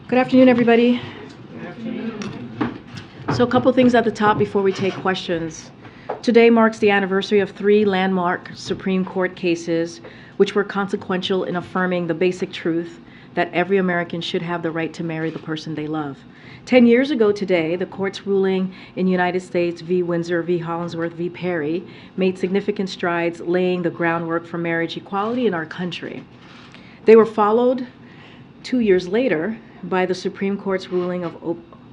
Good afternoon, everybody. So a couple things at the top before we take questions. Today marks the anniversary of 3 landmark Supreme Court cases which were consequential in affirming the basic truth that every American should have the right to marry the person they love. 10 years ago today, the court's ruling in United States v. Windsor v. Hollingsworth v. Perry made significant strides laying the groundwork for marriage equality in our country. They were followed 2 years later by the Supreme Court's ruling of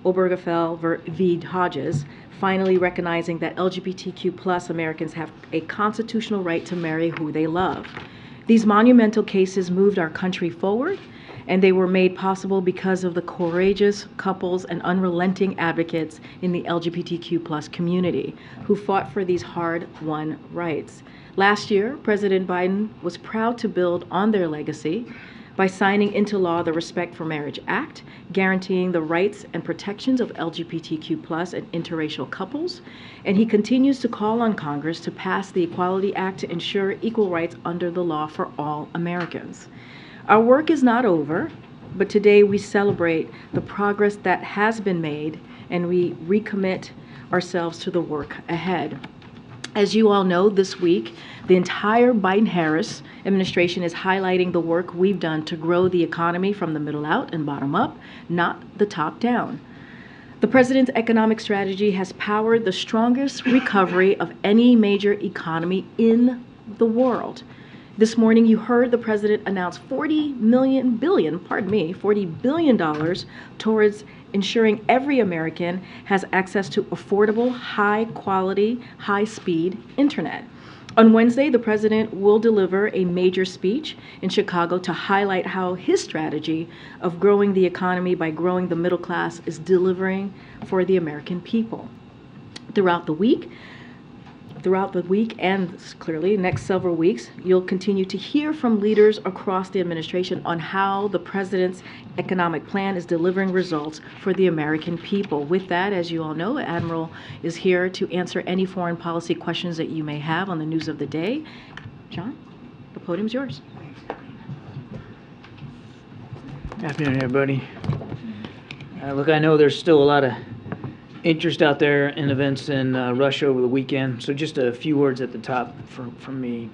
Obergefell v. Hodges, finally recognizing that LGBTQ plus Americans have a constitutional right to marry who they love. These monumental cases moved our country forward, and they were made possible because of the courageous couples and unrelenting advocates in the LGBTQ plus community who fought for these hard-won rights. Last year, President Biden was proud to build on their legacy by signing into law the Respect for Marriage Act, guaranteeing the rights and protections of LGBTQ plus and interracial couples, and he continues to call on Congress to pass the Equality Act to ensure equal rights under the law for all Americans. Our work is not over, but today we celebrate the progress that has been made, and we recommit ourselves to the work ahead. As you all know, this week, the entire Biden-Harris administration is highlighting the work we've done to grow the economy from the middle out and bottom up, not the top down. The president's economic strategy has powered the strongest recovery of any major economy in the world. This morning, you heard the president announce $40 billion towards ensuring every American has access to affordable, high-quality, high-speed internet. On Wednesday, the president will deliver a major speech in Chicago to highlight how his strategy of growing the economy by growing the middle class is delivering for the American people. Throughout the week and clearly next several weeks, you'll continue to hear from leaders across the administration on how the president's economic plan is delivering results for the American people. With that, as you all know, Admiral is here to answer any foreign policy questions that you may have on the news of the day. John, the podium's yours. Good afternoon, everybody. Look, I know there's still a lot of interest out there in events in Russia over the weekend, so just a few words at the top from me.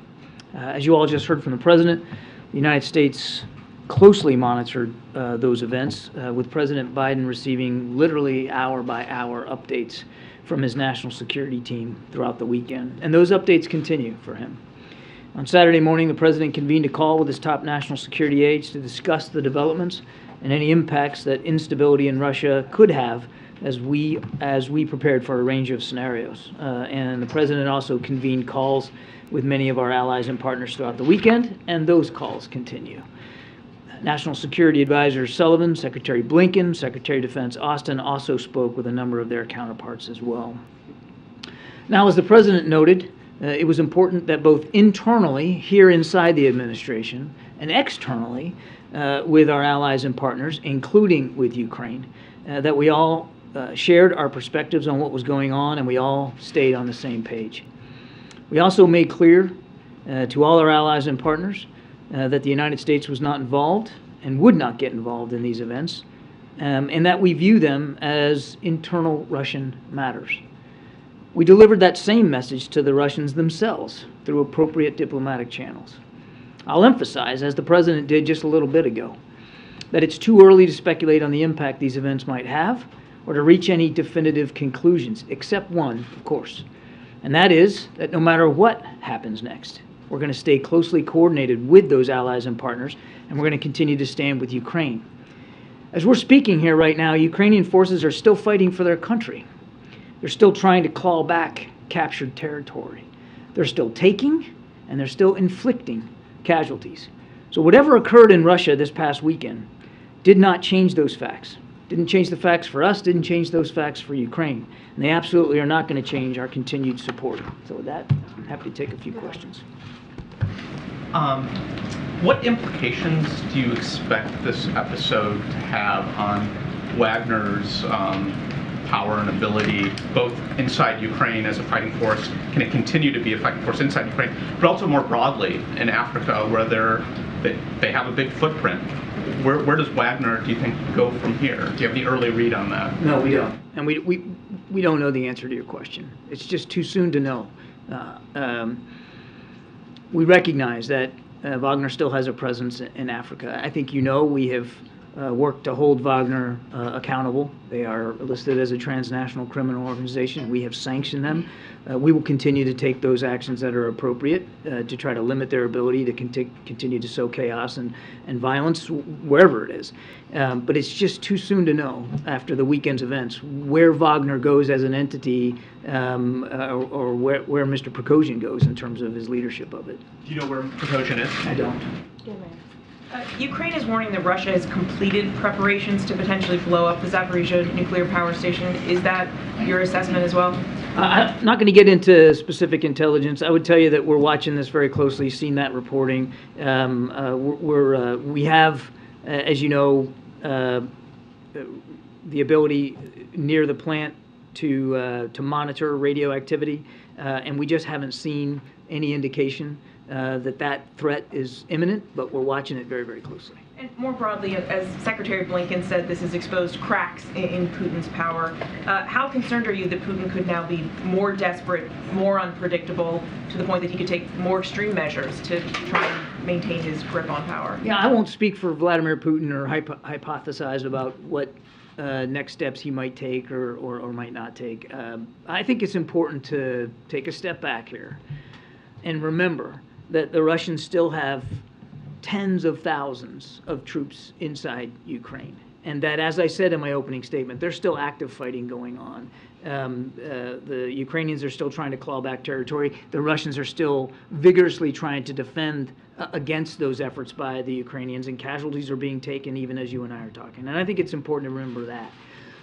As you all just heard from the President, the United States closely monitored those events, with President Biden receiving literally hour-by-hour updates from his national security team throughout the weekend, and those updates continue for him. On Saturday morning, the President convened a call with his top national security aides to discuss the developments and any impacts that instability in Russia could have as we prepared for a range of scenarios. And the President also convened calls with many of our allies and partners throughout the weekend, and those calls continue. National Security Advisor Sullivan, Secretary Blinken, Secretary of Defense Austin also spoke with a number of their counterparts as well. Now, as the President noted, it was important that both internally, here inside the administration, and externally, with our allies and partners, including with Ukraine, that we all shared our perspectives on what was going on, and we all stayed on the same page. We also made clear to all our allies and partners that the United States was not involved and would not get involved in these events, and that we view them as internal Russian matters. We delivered that same message to the Russians themselves through appropriate diplomatic channels. I'll emphasize, as the President did just a little bit ago, that it's too early to speculate on the impact these events might have or to reach any definitive conclusions, except one, of course, and that is that no matter what happens next, we're going to stay closely coordinated with those allies and partners, and we're going to continue to stand with Ukraine. As we're speaking here right now, Ukrainian forces are still fighting for their country. They're still trying to claw back captured territory. They're still taking, and they're still inflicting casualties. So whatever occurred in Russia this past weekend did not change those facts. Didn't change the facts for us, didn't change those facts for Ukraine. And they absolutely are not going to change our continued support. So with that, I'm happy to take a few questions. What implications do you expect this episode to have on Wagner's power and ability, both inside Ukraine as a fighting force? Can it continue to be a fighting force inside Ukraine, but also more broadly in Africa, where they have a big footprint? Where does Wagner, do you think, go from here? Do you have any early read on that? No, we don't. And we don't know the answer to your question. It's just too soon to know. We recognize that Wagner still has a presence in Africa. I think we have worked to hold Wagner accountable. They are listed as a transnational criminal organization. We have sanctioned them. We will continue to take those actions that are appropriate to try to limit their ability to continue to sow chaos and violence wherever it is. But it's just too soon to know after the weekend's events where Wagner goes as an entity or where Mr. Prigozhin goes in terms of his leadership of it. Do you know where Prigozhin is? I don't. Ukraine is warning that Russia has completed preparations to potentially blow up the Zaporizhzhia nuclear power station. Is that your assessment as well? I'm not going to get into specific intelligence. I would tell you that we're watching this very closely, seen that reporting. We have, as you know, the ability near the plant to monitor radioactivity, and we just haven't seen any indication that threat is imminent, but we're watching it very, very closely. And more broadly, as Secretary Blinken said, this has exposed cracks in Putin's power. How concerned are you that Putin could now be more desperate, more unpredictable, to the point that he could take more extreme measures to try and maintain his grip on power? Yeah, I won't speak for Vladimir Putin or hypothesize about what next steps he might take or might not take. I think it's important to take a step back here and remember that the Russians still have tens of thousands of troops inside Ukraine. And that, as I said in my opening statement, there's still active fighting going on. The Ukrainians are still trying to claw back territory. The Russians are still vigorously trying to defend against those efforts by the Ukrainians, and casualties are being taken even as you and I are talking. And I think it's important to remember that.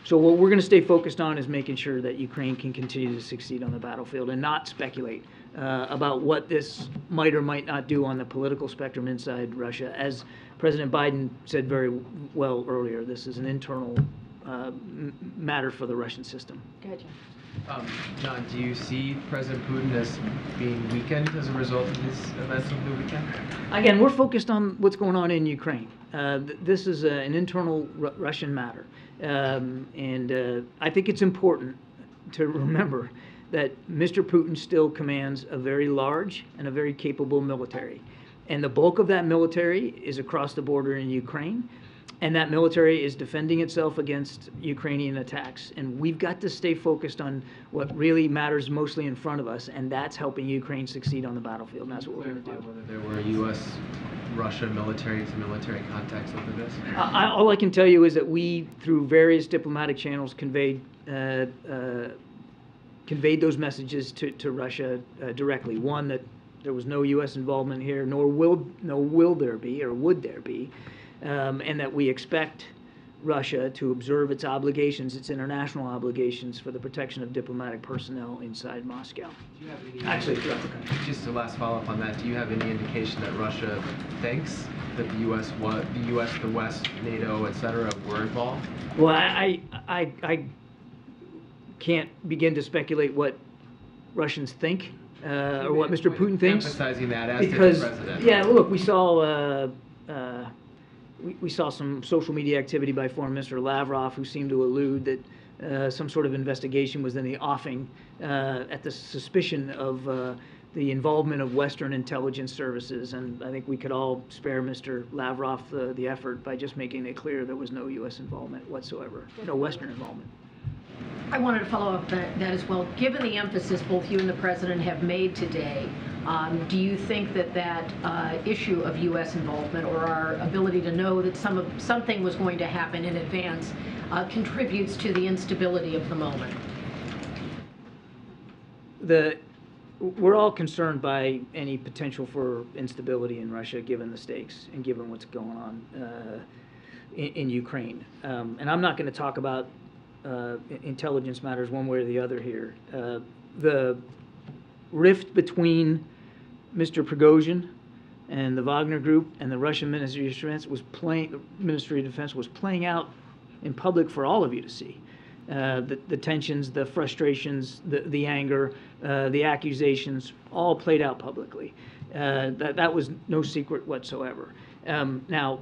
So what we're going to stay focused on is making sure that Ukraine can continue to succeed on the battlefield and not speculate about what this might or might not do on the political spectrum inside Russia. As President Biden said very well earlier, this is an internal matter for the Russian system. Go ahead, John. John, do you see President Putin as being weakened as a result of these events over the weekend? Again, we're focused on what's going on in Ukraine. This is an internal Russian matter. And I think it's important to remember that Mr. Putin still commands a very large and a very capable military. And the bulk of that military is across the border in Ukraine. And that military is defending itself against Ukrainian attacks. And we've got to stay focused on what really matters mostly in front of us, and that's helping Ukraine succeed on the battlefield. And that's what we're going to do. Whether there were U.S.-Russia military-to-military contacts over this? All I can tell you is that we, through various diplomatic channels, conveyed those messages to Russia directly. One, that there was no U.S. involvement here, nor will there be, or would there be, and that we expect Russia to observe its obligations, its international obligations for the protection of diplomatic personnel inside Moscow. Do you have any, actually, throughout the country. Just a last follow-up on that, do you have any indication that Russia thinks that the U.S., the West, NATO, etc., were involved? Well, I can't begin to speculate what Russians think or what Mr. Putin thinks. Emphasizing that as because, the president. Yeah, look, we saw we saw some social media activity by Foreign Minister Lavrov, who seemed to allude that some sort of investigation was in the offing at the suspicion of the involvement of Western intelligence services. And I think we could all spare Mr. Lavrov the effort by just making it clear there was no U.S. involvement whatsoever, no Western involvement. I wanted to follow up that as well. Given the emphasis both you and the President have made today, do you think that issue of U.S. involvement, or our ability to know that something was going to happen in advance, contributes to the instability of the moment? We're all concerned by any potential for instability in Russia, given the stakes and given what's going on in Ukraine. And I'm not going to talk about intelligence matters one way or the other here. The rift between Mr. Prigozhin and the Wagner Group and the Russian Ministry of Defense was playing out in public for all of you to see. the tensions, the frustrations, the anger, the accusations, all played out publicly. That was no secret whatsoever. Now,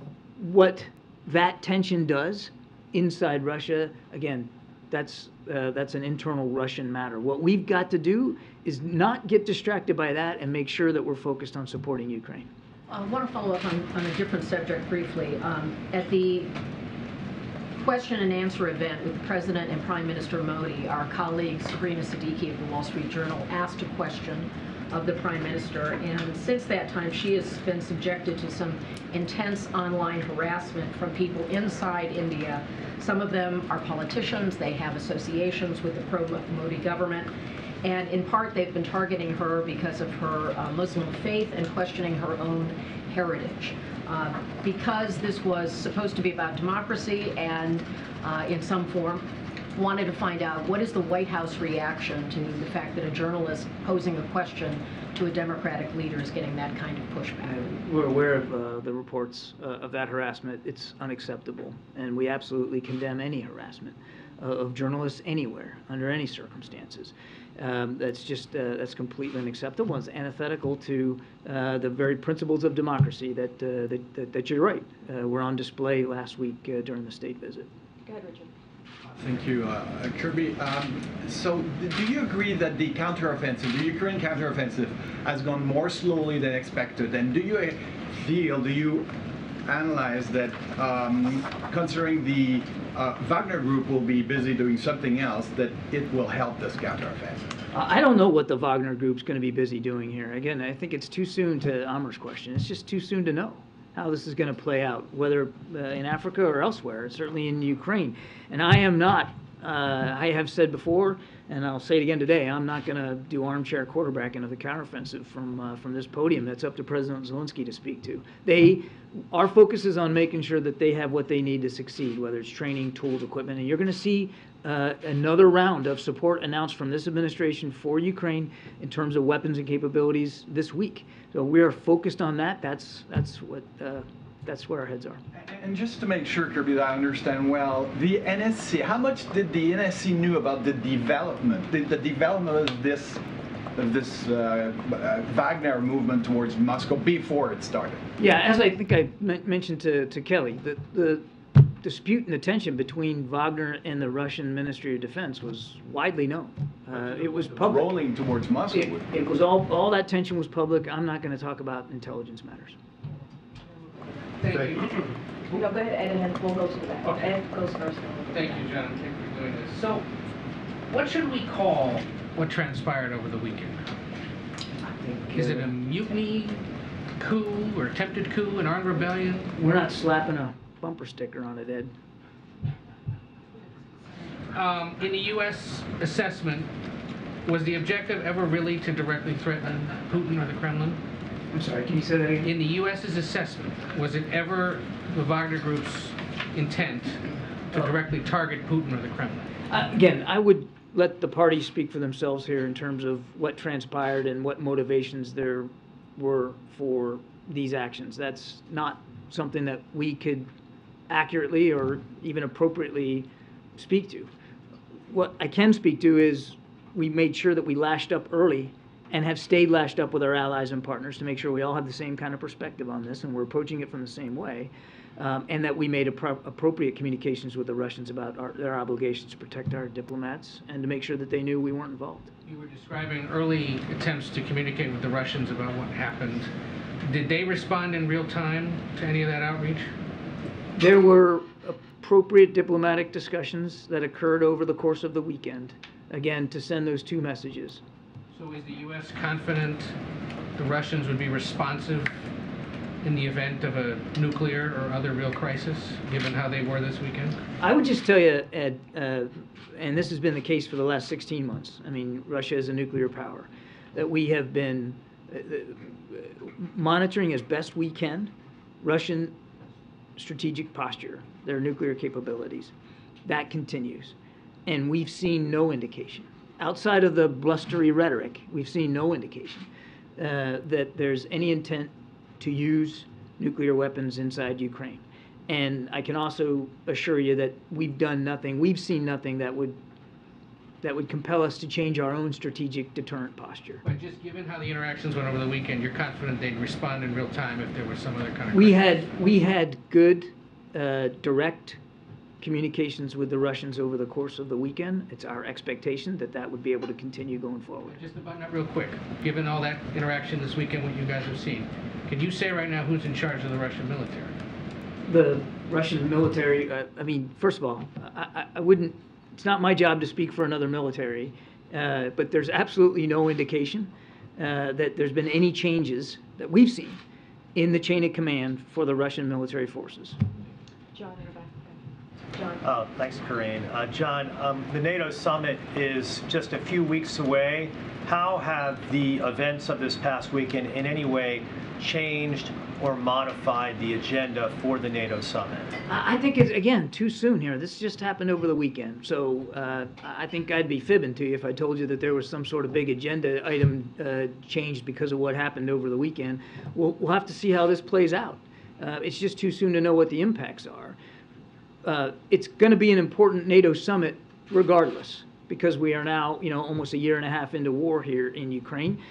what that tension does inside Russia, again, that's an internal Russian matter. What we've got to do is not get distracted by that and make sure that we're focused on supporting Ukraine. I want to follow up on a different subject briefly. At the question and answer event with the President and Prime Minister Modi, our colleague Sabrina Siddiqui of the Wall Street Journal asked a question of the Prime Minister, and since that time she has been subjected to some intense online harassment from people inside India. Some of them are politicians, they have associations with the pro-Modi government, and in part they've been targeting her because of her Muslim faith and questioning her own heritage. Because this was supposed to be about democracy and in some form, wanted to find out what is the White House reaction to the fact that a journalist posing a question to a Democratic leader is getting that kind of pushback. We're aware of the reports of that harassment. It's unacceptable, and we absolutely condemn any harassment of journalists anywhere, under any circumstances. That's completely unacceptable. It's antithetical to the very principles of democracy that you're right, were on display last week during the state visit. Go ahead, Richard. Thank you, Kirby. So, do you agree that the counteroffensive, the Ukraine counteroffensive, has gone more slowly than expected? And do you analyze that, considering the Wagner group will be busy doing something else, that it will help this counteroffensive? I don't know what the Wagner group's going to be busy doing here. Again, I think it's too soon to Amar's question. It's just too soon to know how this is going to play out, whether in Africa or elsewhere, certainly in Ukraine. And I am not, I have said before, and I'll say it again today, I'm not going to do armchair quarterbacking of the counteroffensive from this podium. That's up to President Zelensky to speak to. Our focus is on making sure that they have what they need to succeed, whether it's training, tools, equipment. And you're going to see another round of support announced from this administration for Ukraine in terms of weapons and capabilities this week. So we are focused on that. That's where our heads are. And just to make sure, Kirby, that I understand well, the NSC, how much did the NSC knew about the development, the development of this Wagner movement towards Moscow before it started? Yeah, as I think I mentioned to Kelly, the dispute and the tension between Wagner and the Russian Ministry of Defense was widely known. It was public. Rolling towards Moscow. It was all that tension was public. I'm not going to talk about intelligence matters. Thank you. No, go ahead, Ed, and then we'll go to the back. Okay. Ed goes first. Thank you, John. Thank you for doing this. So, what should we call what transpired over the weekend? Is it a mutiny, coup, or attempted coup, an armed rebellion? We're not slapping a bumper sticker on it, Ed. In the U.S. assessment, was the objective ever really to directly threaten Putin or the Kremlin? I'm sorry, can you say that again? In the U.S.'s assessment, was it ever the Wagner Group's intent to directly target Putin or the Kremlin? Again, I would let the parties speak for themselves here in terms of what transpired and what motivations there were for these actions. That's not something that we could accurately or even appropriately speak to. What I can speak to is we made sure that we lashed up early and have stayed lashed up with our allies and partners to make sure we all have the same kind of perspective on this and we're approaching it from the same way, and that we made appropriate communications with the Russians about their obligations to protect our diplomats and to make sure that they knew we weren't involved. You were describing early attempts to communicate with the Russians about what happened. Did they respond in real time to any of that outreach? There were appropriate diplomatic discussions that occurred over the course of the weekend, again, to send those two messages. So is the U.S. confident the Russians would be responsive in the event of a nuclear or other real crisis, given how they were this weekend? I would just tell you, Ed, and this has been the case for the last 16 months, I mean, Russia is a nuclear power, that we have been monitoring as best we can Russian strategic posture, their nuclear capabilities. That continues. And we've seen no indication. Outside of the blustery rhetoric, we've seen no indication that there's any intent to use nuclear weapons inside Ukraine. And I can also assure you that we've done nothing, we've seen nothing that would compel us to change our own strategic deterrent posture. But just given how the interactions went over the weekend, you're confident they'd respond in real time if there was some other kind of crisis? We had good direct communications with the Russians over the course of the weekend. It's our expectation that that would be able to continue going forward. Just to button up real quick, given all that interaction this weekend, what you guys have seen, can you say right now who's in charge of the Russian military? The Russian military, I mean, first of all, I wouldn't, it's not my job to speak for another military, but there's absolutely no indication that there's been any changes that we've seen in the chain of command for the Russian military forces. John, in the back. John. Thanks, Karine. John, the NATO summit is just a few weeks away. How have the events of this past weekend in any way changed or modified the agenda for the NATO summit? I think it's, again, too soon here. This just happened over the weekend. So I think I'd be fibbing to you if I told you that there was some sort of big agenda item changed because of what happened over the weekend. We'll have to see how this plays out. It's just too soon to know what the impacts are. It's going to be an important NATO summit regardless, because we are now, almost a year and a half into war here in Ukraine.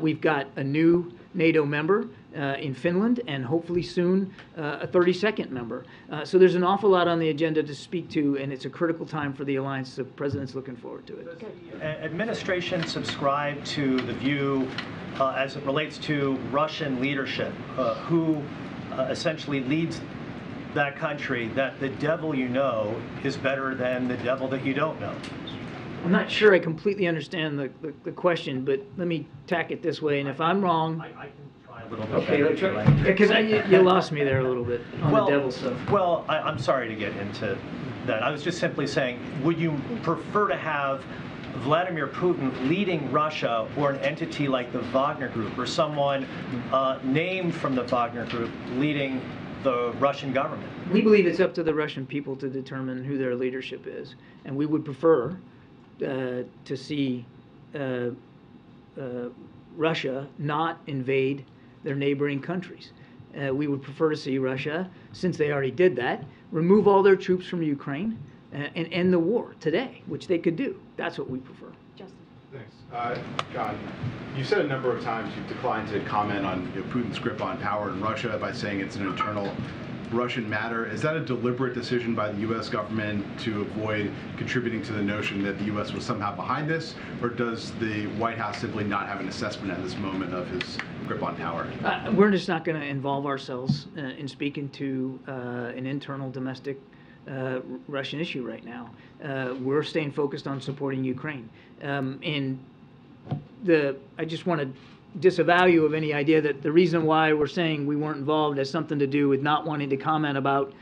We've got a new NATO member in Finland, and hopefully soon a 32nd member. So there's an awful lot on the agenda to speak to, and it's a critical time for the alliance. The president's looking forward to it. Does the administration subscribe to the view, as it relates to Russian leadership, who essentially leads that country, that the devil you know is better than the devil that you don't know? I'm not sure I completely understand the question, but let me tack it this way, and if I'm wrong... I can try a little bit Okay, better. because you lost me there a little bit on the devil stuff. Well, I'm sorry to get into that. I was just simply saying, would you prefer to have Vladimir Putin leading Russia, or an entity like the Wagner Group, or someone named from the Wagner Group leading the Russian government? We believe it's up to the Russian people to determine who their leadership is, and we would prefer to see Russia not invade their neighboring countries. We would prefer to see Russia, since they already did that, remove all their troops from Ukraine and end the war today, which they could do. That's what we prefer. Justin. Thanks. John, you said a number of times you've declined to comment on Putin's grip on power in Russia by saying it's an internal Russian matter. Is that a deliberate decision by the U.S. government to avoid contributing to the notion that the U.S. was somehow behind this, or does the White House simply not have an assessment at this moment of his grip on power? We're just not going to involve ourselves in speaking to an internal domestic Russian issue right now. We're staying focused on supporting Ukraine. And I just want to disavow you of any idea that the reason why we're saying we weren't involved has something to do with not wanting to comment about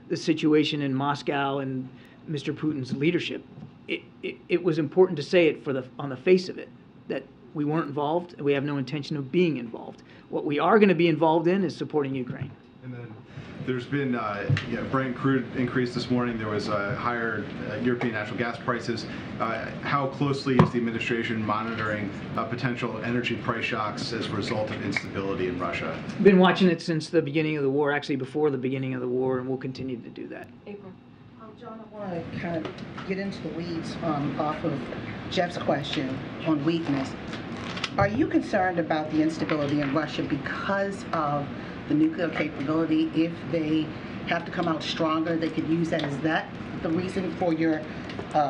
the situation in Moscow and Mr. Putin's leadership. It was important to say it on the face of it, that we weren't involved and we have no intention of being involved. What we are going to be involved in is supporting Ukraine. And then there's been Brent crude increase this morning. There was higher European natural gas prices. How closely is the administration monitoring potential energy price shocks as a result of instability in Russia? Been watching it since the beginning of the war, actually before the beginning of the war, and we'll continue to do that. April. John, I want to kind of get into the weeds off of Jeff's question on weakness. Are you concerned about the instability in Russia because of the nuclear capability? If they have to come out stronger, they could use that. Is that the reason for your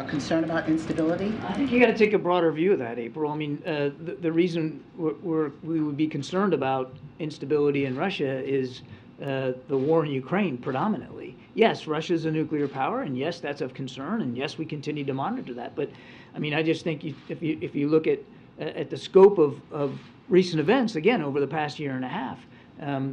concern about instability? I think you got to take a broader view of that, April. I mean, the reason we would be concerned about instability in Russia is the war in Ukraine predominantly. Yes, Russia's a nuclear power, and yes, that's of concern, and yes, we continue to monitor that. But I mean, I just think if you look at the scope of recent events, again, over the past year and a half,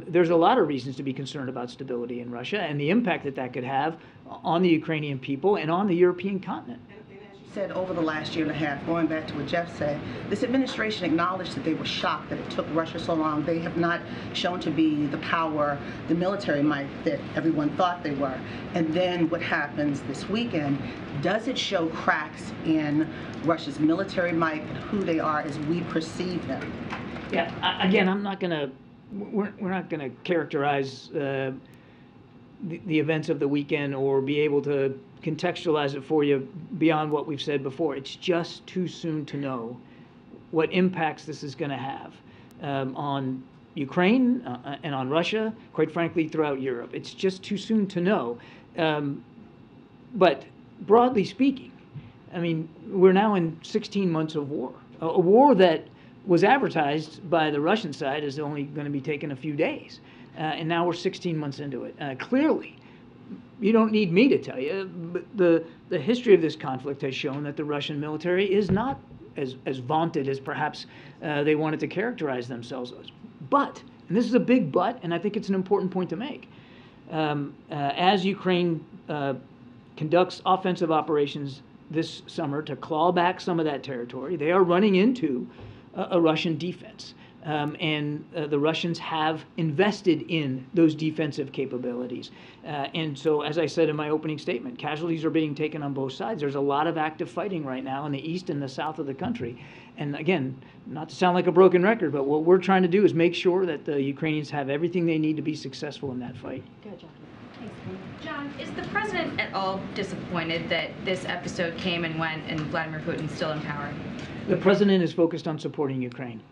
there's a lot of reasons to be concerned about stability in Russia and the impact that could have on the Ukrainian people and on the European continent. And as you said, over the last year and a half, going back to what Jeff said, this administration acknowledged that they were shocked that it took Russia so long. They have not shown to be the power, the military might that everyone thought they were. And then what happens this weekend, does it show cracks in Russia's military might and who they are as we perceive them? Yeah, again, we're not going to characterize the events of the weekend or be able to contextualize it for you beyond what we've said before. It's just too soon to know what impacts this is going to have on Ukraine and on Russia, quite frankly, throughout Europe. It's just too soon to know. But broadly speaking, I mean, we're now in 16 months of war, a war that was advertised by the Russian side as only going to be taking a few days. And now we're 16 months into it. Clearly, you don't need me to tell you, but the history of this conflict has shown that the Russian military is not as vaunted as perhaps they wanted to characterize themselves as. But, and this is a big but, and I think it's an important point to make, as Ukraine conducts offensive operations this summer to claw back some of that territory, they are running into a Russian defense. And the Russians have invested in those defensive capabilities. And so, as I said in my opening statement, casualties are being taken on both sides. There's a lot of active fighting right now in the east and the south of the country. And again, not to sound like a broken record, but what we're trying to do is make sure that the Ukrainians have everything they need to be successful in that fight. Good, John. John, is the president at all disappointed that this episode came and went and Vladimir Putin's still in power? The president is focused on supporting Ukraine.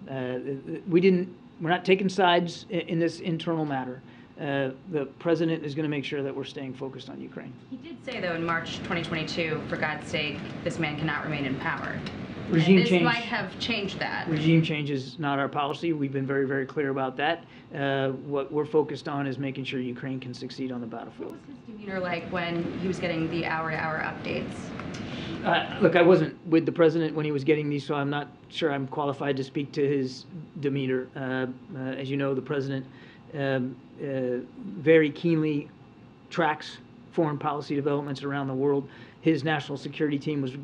We're not taking sides in this internal matter. The president is going to make sure that we're staying focused on Ukraine. He did say, though, in March 2022, for God's sake, this man cannot remain in power. Regime and this change might have changed that. Regime change is not our policy. We've been very, very clear about that. What we're focused on is making sure Ukraine can succeed on the battlefield. What was his demeanor like when he was getting the hour-to-hour updates? Look, I wasn't with the president when he was getting these, so I'm not sure I'm qualified to speak to his demeanor. As you know, the president very keenly tracks foreign policy developments around the world. His national security team was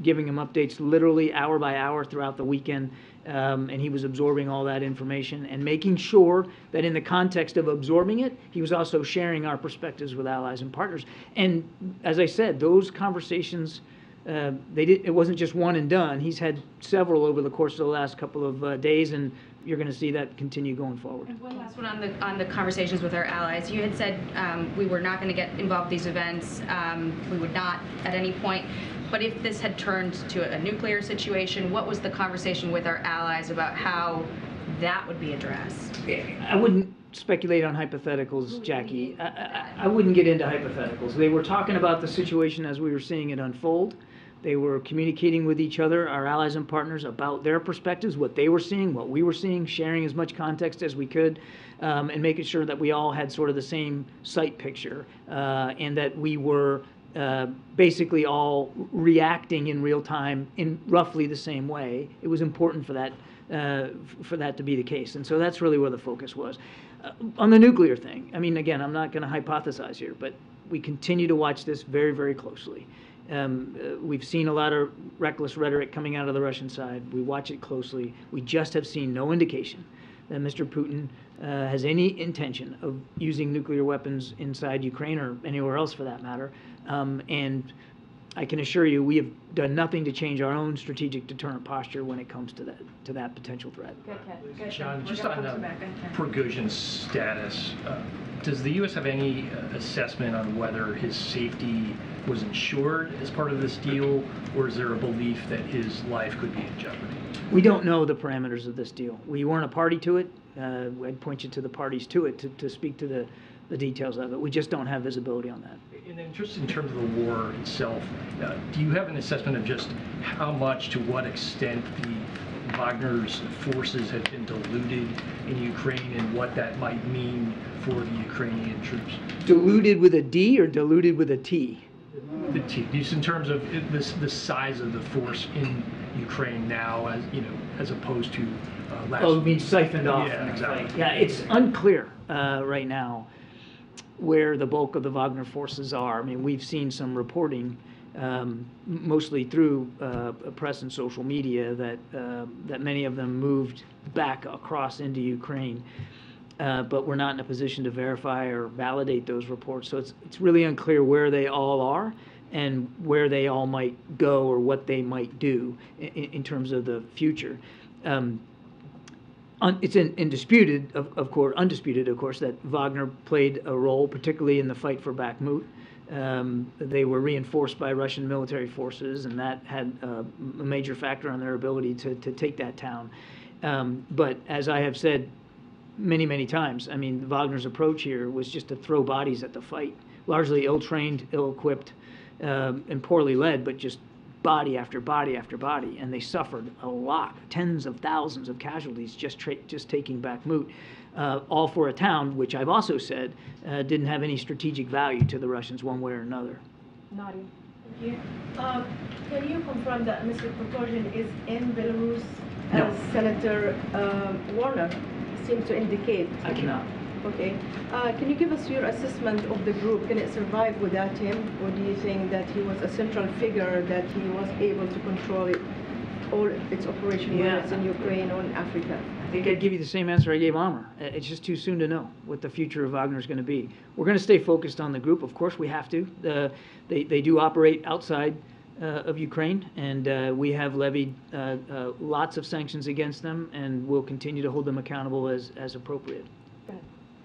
giving him updates literally hour by hour throughout the weekend, and he was absorbing all that information and making sure that in the context of absorbing it, he was also sharing our perspectives with allies and partners. And as I said, those conversations, it wasn't just one and done. He's had several over the course of the last couple of days, and you're going to see that continue going forward. And one last one on the conversations with our allies. You had said we were not going to get involved in these events. We would not at any point. But if this had turned to a nuclear situation, what was the conversation with our allies about how that would be addressed? I wouldn't speculate on hypotheticals, Jackie. I wouldn't get into hypotheticals. They were talking about the situation as we were seeing it unfold. They were communicating with each other, our allies and partners, about their perspectives, what they were seeing, what we were seeing, sharing as much context as we could, and making sure that we all had sort of the same sight picture, and that we were basically all reacting in real time in roughly the same way. It was important for that to be the case, and so that's really where the focus was. On the nuclear thing, I mean, again, I'm not going to hypothesize here, but we continue to watch this very, very closely. We've seen a lot of reckless rhetoric coming out of the Russian side. We watch it closely. We just have seen no indication that Mr. Putin has any intention of using nuclear weapons inside Ukraine or anywhere else for that matter. And I can assure you we have done nothing to change our own strategic deterrent posture when it comes to that potential threat. John, just on Prigozhin's status, does the U.S. have any assessment on whether his safety was ensured as part of this deal, or is there a belief that his life could be in jeopardy? We don't know the parameters of this deal. We weren't a party to it. I'd point you to the parties to it to speak to the details of it. We just don't have visibility on that. And then just in terms of the war itself, do you have an assessment of just how much, to what extent the Wagner's forces have been diluted in Ukraine and what that might mean for the Ukrainian troops? Diluted with a D or diluted with a T? The T. Just in terms of the size of the force in Ukraine now, as opposed to last. Oh, it means siphoned off. Yeah, exactly. Yeah, it's unclear right now where the bulk of the Wagner forces are. I mean, we've seen some reporting, mostly through press and social media, that many of them moved back across into Ukraine. But we're not in a position to verify or validate those reports. So it's really unclear where they all are and where they all might go or what they might do in terms of the future. It's undisputed, of course, that Wagner played a role, particularly in the fight for Bakhmut. They were reinforced by Russian military forces, and that had a major factor on their ability to take that town. But as I have said many, many times, I mean, Wagner's approach here was just to throw bodies at the fight, largely ill-trained, ill-equipped, and poorly led, but just body after body after body, and they suffered a lot, tens of thousands of casualties just taking Bakhmut, all for a town which I've also said didn't have any strategic value to the Russians one way or another. Nadia. Thank you. Can you confirm that Mr. Prigozhin is in Belarus No. as Senator Warner seemed to indicate? I cannot. Okay. Can you give us your assessment of the group? Can it survive without him, or do you think that he was a central figure, that he was able to control it, all its operation, whether it's in Ukraine or in Africa? I think I'd give you the same answer I gave Amr. It's just too soon to know what the future of Wagner is going to be. We're going to stay focused on the group. Of course, we have to. They do operate outside of Ukraine, and we have levied lots of sanctions against them, and we'll continue to hold them accountable as appropriate.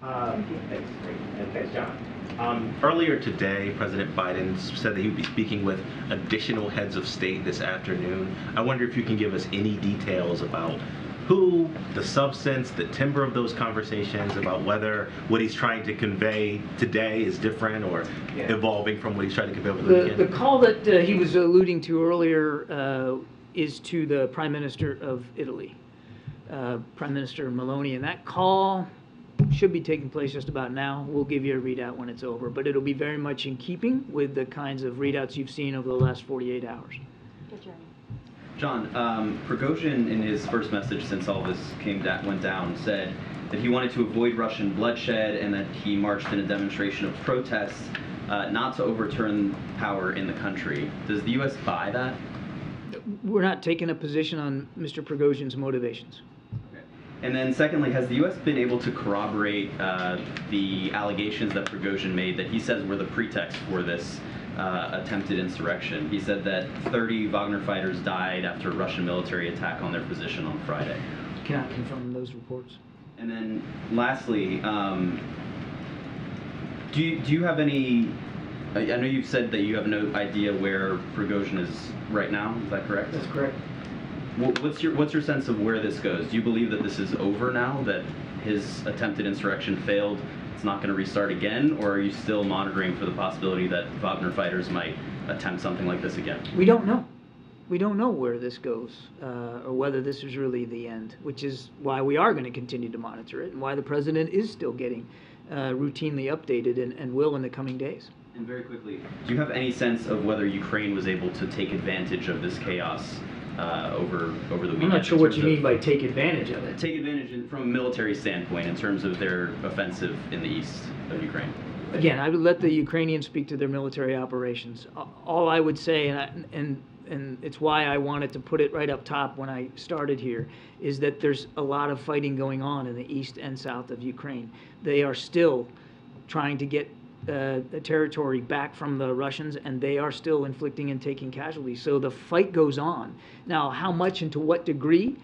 Thanks, John. Earlier today, President Biden said that he would be speaking with additional heads of state this afternoon. I wonder if you can give us any details about who, the substance, the timbre of those conversations, about whether what he's trying to convey today is different or evolving from what he's trying to convey over the weekend. The call that he was alluding to earlier is to the Prime Minister of Italy, Prime Minister Meloni, and that call should be taking place just about now. We'll give you a readout when it's over, but it'll be very much in keeping with the kinds of readouts you've seen over the last 48 hours. John, Prigozhin, in his first message since all this went down, said that he wanted to avoid Russian bloodshed and that he marched in a demonstration of protest, not to overturn power in the country. Does the U.S. buy that? We're not taking a position on Mr. Prigozhin's motivations. And then secondly, has the U.S. been able to corroborate the allegations that Prigozhin made that he says were the pretext for this attempted insurrection? He said that 30 Wagner fighters died after a Russian military attack on their position on Friday. Cannot confirm those reports. And then lastly, do you have any, I know you've said that you have no idea where Prigozhin is right now, is that correct? That's correct. What's your sense of where this goes? Do you believe that this is over now, that his attempted insurrection failed, it's not going to restart again, or are you still monitoring for the possibility that Wagner fighters might attempt something like this again? We don't know. We don't know where this goes, or whether this is really the end, which is why we are going to continue to monitor it, and why the president is still getting routinely updated and will in the coming days. And very quickly, do you have any sense of whether Ukraine was able to take advantage of this chaos over the weekend? I'm not sure what you mean by take advantage of it. Take advantage from a military standpoint in terms of their offensive in the east of Ukraine. Again, I would let the Ukrainians speak to their military operations. All I would say, and it's why I wanted to put it right up top when I started here, is that there's a lot of fighting going on in the east and south of Ukraine. They are still trying to get the territory back from the Russians, and they are still inflicting and taking casualties. So the fight goes on. Now, how much and to what degree,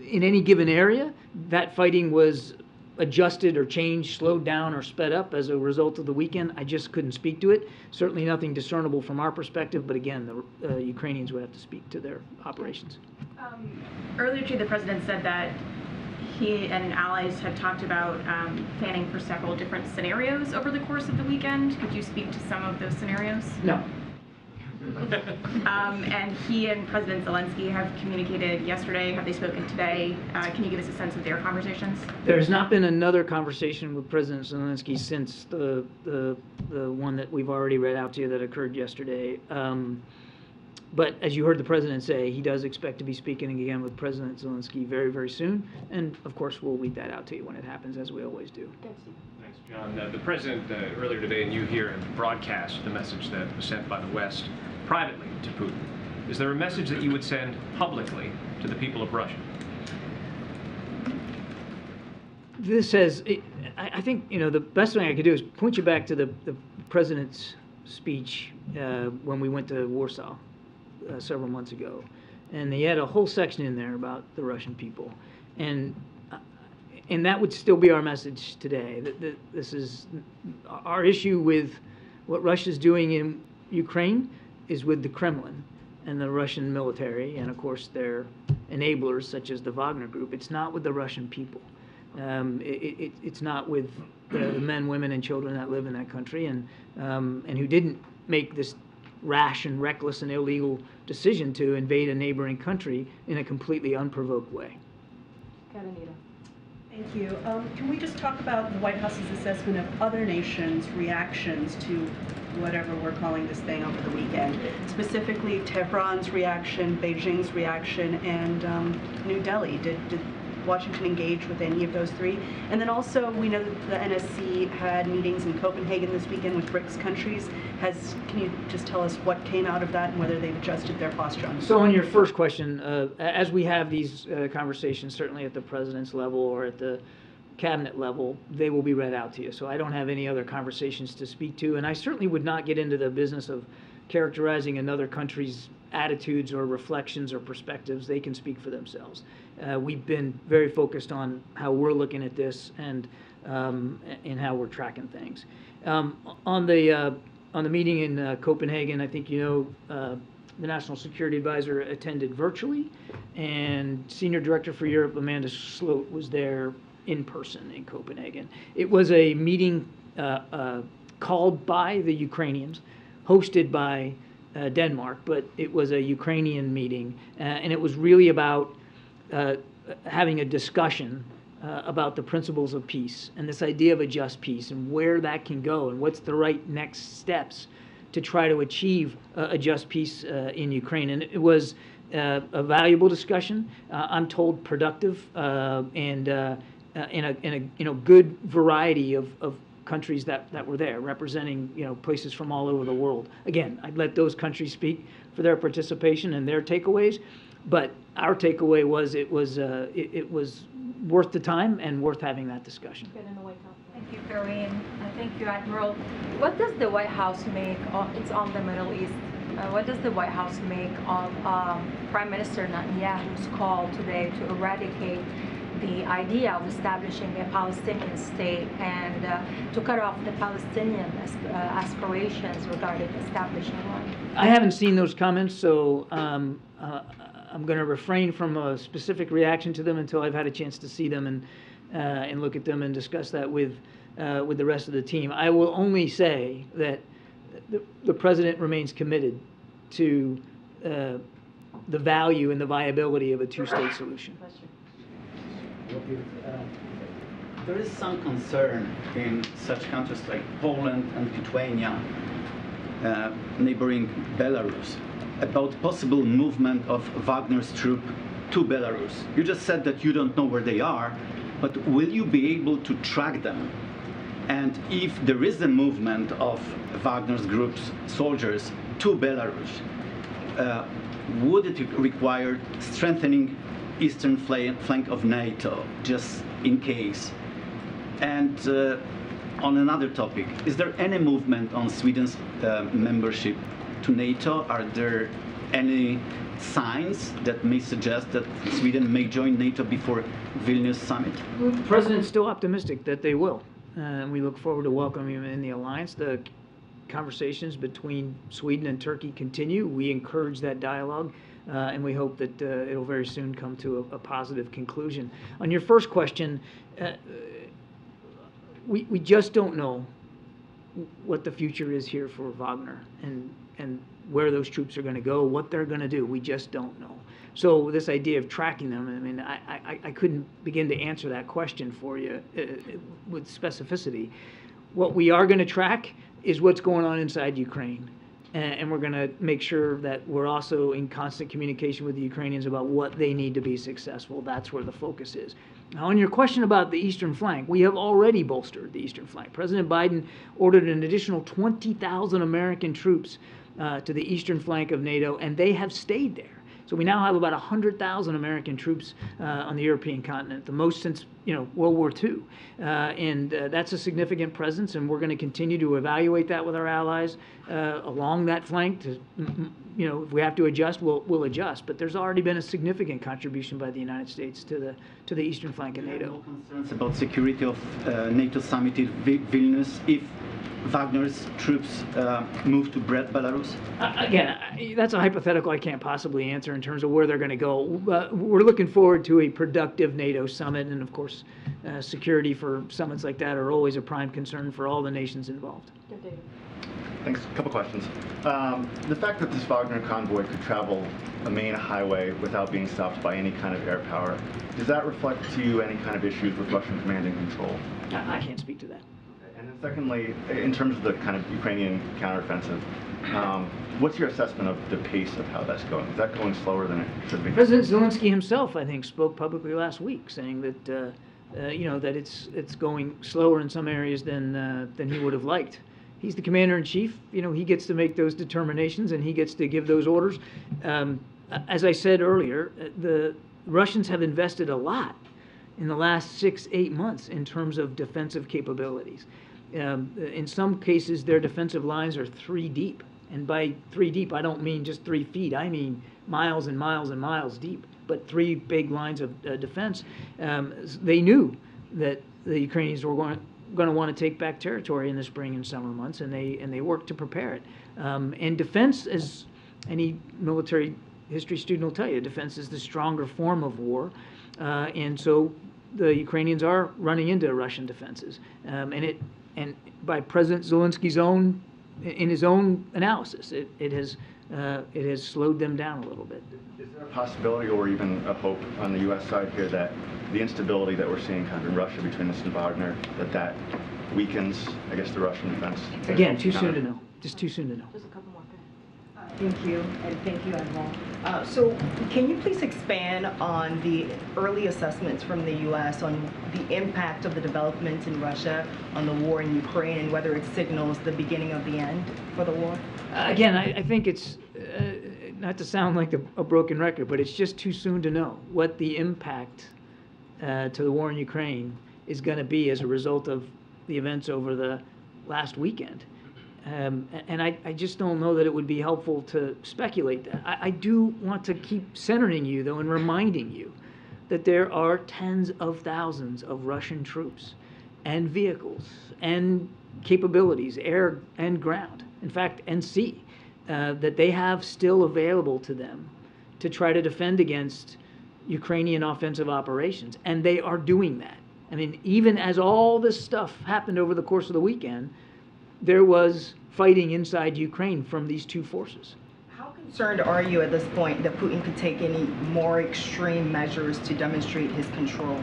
in any given area, that fighting was adjusted or changed, slowed down, or sped up as a result of the weekend, I just couldn't speak to it. Certainly nothing discernible from our perspective, but again, the Ukrainians would have to speak to their operations. Earlier today, the president said that he and allies had talked about planning for several different scenarios over the course of the weekend. Could you speak to some of those scenarios? No. And he and President Zelensky have communicated yesterday. Have they spoken today? Can you give us a sense of their conversations? There has not been another conversation with President Zelensky since the one that we've already read out to you that occurred yesterday. But as you heard the president say, he does expect to be speaking again with President Zelensky very, very soon. And of course, we'll read that out to you when it happens, as we always do. Thanks, John. The president earlier today, and you here, have broadcast the message that was sent by the West privately to Putin. Is there a message that you would send publicly to the people of Russia? This says, I think, you know, the best thing I could do is point you back to the president's speech when we went to Warsaw several months ago. And he had a whole section in there about the Russian people. And that would still be our message today. This is our issue with what Russia's doing in Ukraine is with the Kremlin and the Russian military, and of course their enablers such as the Wagner Group. It's not with the Russian people. It's not with the men, women, and children that live in that country, and who didn't make this rash and reckless and illegal decision to invade a neighboring country in a completely unprovoked way. Karine. Thank you. Can we just talk about the White House's assessment of other nations' reactions to whatever we're calling this thing over the weekend? Specifically, Tehran's reaction, Beijing's reaction, and New Delhi. Did Washington engage with any of those three? And then also, we know that the NSC had meetings in Copenhagen this weekend with BRICS countries. Can you just tell us what came out of that and whether they've adjusted their posture on this? So on your first question, as we have these conversations, certainly at the president's level or at the cabinet level, they will be read out to you. So I don't have any other conversations to speak to, and I certainly would not get into the business of characterizing another country's attitudes or reflections or perspectives. They can speak for themselves. We've been very focused on how we're looking at this and how we're tracking things. On the meeting in Copenhagen, I think you know the National Security Advisor attended virtually, and Senior Director for Europe Amanda Sloat was there in person in Copenhagen. It was a meeting called by the Ukrainians, hosted by Denmark, but it was a Ukrainian meeting, and it was really about having a discussion about the principles of peace and this idea of a just peace and where that can go and what's the right next steps to try to achieve a just peace in Ukraine. And it was a valuable discussion. I'm told productive and in a good variety of countries that were there, representing places from all over the world. Again, I'd let those countries speak for their participation and their takeaways, but our takeaway was it was worth the time and worth having that discussion. Thank you, Karine. Thank you, Admiral. What does the White House make of, it's on the Middle East, what does the White House make of Prime Minister Netanyahu's call today to eradicate the idea of establishing a Palestinian state and to cut off the Palestinian aspirations regarding establishing one? I haven't seen those comments, so I'm going to refrain from a specific reaction to them until I've had a chance to see them and look at them and discuss that with the rest of the team. I will only say that the president remains committed to the value and the viability of a two-state solution. There is some concern in such countries like Poland and Lithuania, neighboring Belarus, about possible movement of Wagner's troops to Belarus. You just said that you don't know where they are, but will you be able to track them? And if there is a movement of Wagner's group's soldiers to Belarus, would it require strengthening eastern flank of NATO, just in case? And on another topic, is there any movement on Sweden's membership to NATO? Are there any signs that may suggest that Sweden may join NATO before Vilnius summit? The president's still optimistic that they will. And we look forward to welcoming him in the alliance. The conversations between Sweden and Turkey continue. We encourage that dialogue. And we hope that it'll very soon come to a positive conclusion. On your first question, we just don't know what the future is here for Wagner and where those troops are going to go, what they're going to do. We just don't know. So this idea of tracking them, I mean, I couldn't begin to answer that question for you with specificity. What we are going to track is what's going on inside Ukraine. And we're going to make sure that we're also in constant communication with the Ukrainians about what they need to be successful. That's where the focus is. Now, on your question about the eastern flank, we have already bolstered the eastern flank. President Biden ordered an additional 20,000 American troops to the eastern flank of NATO, and they have stayed there. So we now have about 100,000 American troops on the European continent, the most since World War II. And that's a significant presence, and we're going to continue to evaluate that with our allies along that flank to if we have to adjust, we'll adjust. But there's already been a significant contribution by the United States to the eastern flank of NATO. Concerns about security of NATO summit in Vilnius if Wagner's troops move to Belarus? Again, that's a hypothetical I can't possibly answer in terms of where they're going to go. We're looking forward to a productive NATO summit, and of course, security for summits like that are always a prime concern for all the nations involved. Thanks. A couple questions. The fact that this Wagner convoy could travel a main highway without being stopped by any kind of air power, does that reflect to you any kind of issues with Russian command and control? I can't speak to that. And then secondly, in terms of the kind of Ukrainian counteroffensive, what's your assessment of the pace of how that's going? Is that going slower than it should be? President Zelensky himself, I think, spoke publicly last week, saying that that it's going slower in some areas than he would have liked. He's the commander-in-chief. He gets to make those determinations and he gets to give those orders. As I said earlier, the Russians have invested a lot in the last 6-8 months in terms of defensive capabilities. In some cases, their defensive lines are 3 deep. And by 3 deep, I don't mean just 3 feet. I mean miles and miles and miles deep, but 3 big lines of defense. They knew that the Ukrainians were going to want to take back territory in the spring and summer months, and they worked to prepare it. And defense, as any military history student will tell you, defense is the stronger form of war. And so the Ukrainians are running into Russian defenses. And by President Zelensky's in his own analysis, it has slowed them down a little bit. Is there a possibility or even a hope on the U.S. side here that the instability that we're seeing kind of in Russia between this and Wagner, that weakens, I guess, the Russian defense? Again, too soon to know. Just too soon to know. Just a couple more. Thank you, and thank you, Admiral. So can you please expand on the early assessments from the U.S. on the impact of the developments in Russia on the war in Ukraine and whether it signals the beginning of the end for the war? Again, I think it's, not to sound like a broken record, but it's just too soon to know what the impact to the war in Ukraine is going to be as a result of the events over the last weekend. And I just don't know that it would be helpful to speculate that. I do want to keep centering you, though, and reminding you that there are tens of thousands of Russian troops and vehicles and capabilities, air and ground, in fact, and sea, that they have still available to them to try to defend against Ukrainian offensive operations. And they are doing that. I mean, even as all this stuff happened over the course of the weekend, there was fighting inside Ukraine from these two forces. How concerned are you at this point that Putin could take any more extreme measures to demonstrate his control?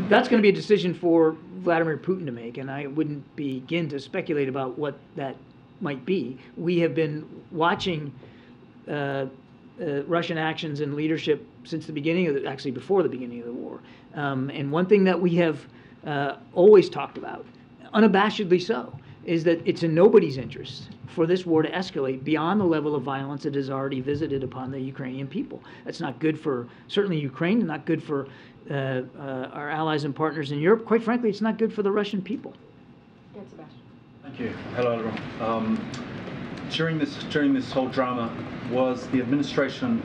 That's going to be a decision for Vladimir Putin to make, and I wouldn't begin to speculate about what that might be. We have been watching Russian actions and leadership since the beginning of actually before the beginning of the war. And one thing that we have always talked about, unabashedly so, is that it's in nobody's interest for this war to escalate beyond the level of violence it has already visited upon the Ukrainian people. That's not good for, certainly Ukraine, and not good for our allies and partners in Europe. Quite frankly, it's not good for the Russian people. Yes, Sebastian. Thank you. Hello, everyone. During this whole drama, was the administration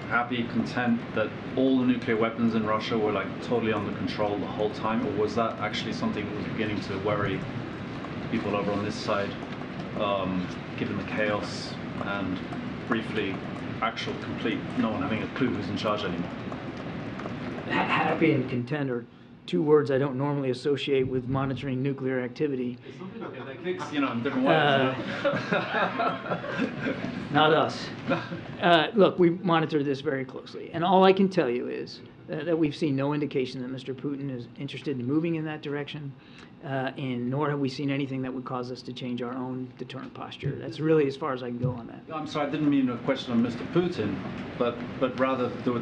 happy, content that all the nuclear weapons in Russia were like totally under control the whole time, or was that actually something that was beginning to worry people over on this side, given the chaos and briefly actual complete no one having a clue who's in charge anymore? Happy and content are two words I don't normally associate with monitoring nuclear activity. They fix, in different ways. Not us. Look, we monitor this very closely, and all I can tell you is that we've seen no indication that Mr. Putin is interested in moving in that direction, and nor have we seen anything that would cause us to change our own deterrent posture. That's really as far as I can go on that. I'm sorry, I didn't mean a question on Mr. Putin, but rather there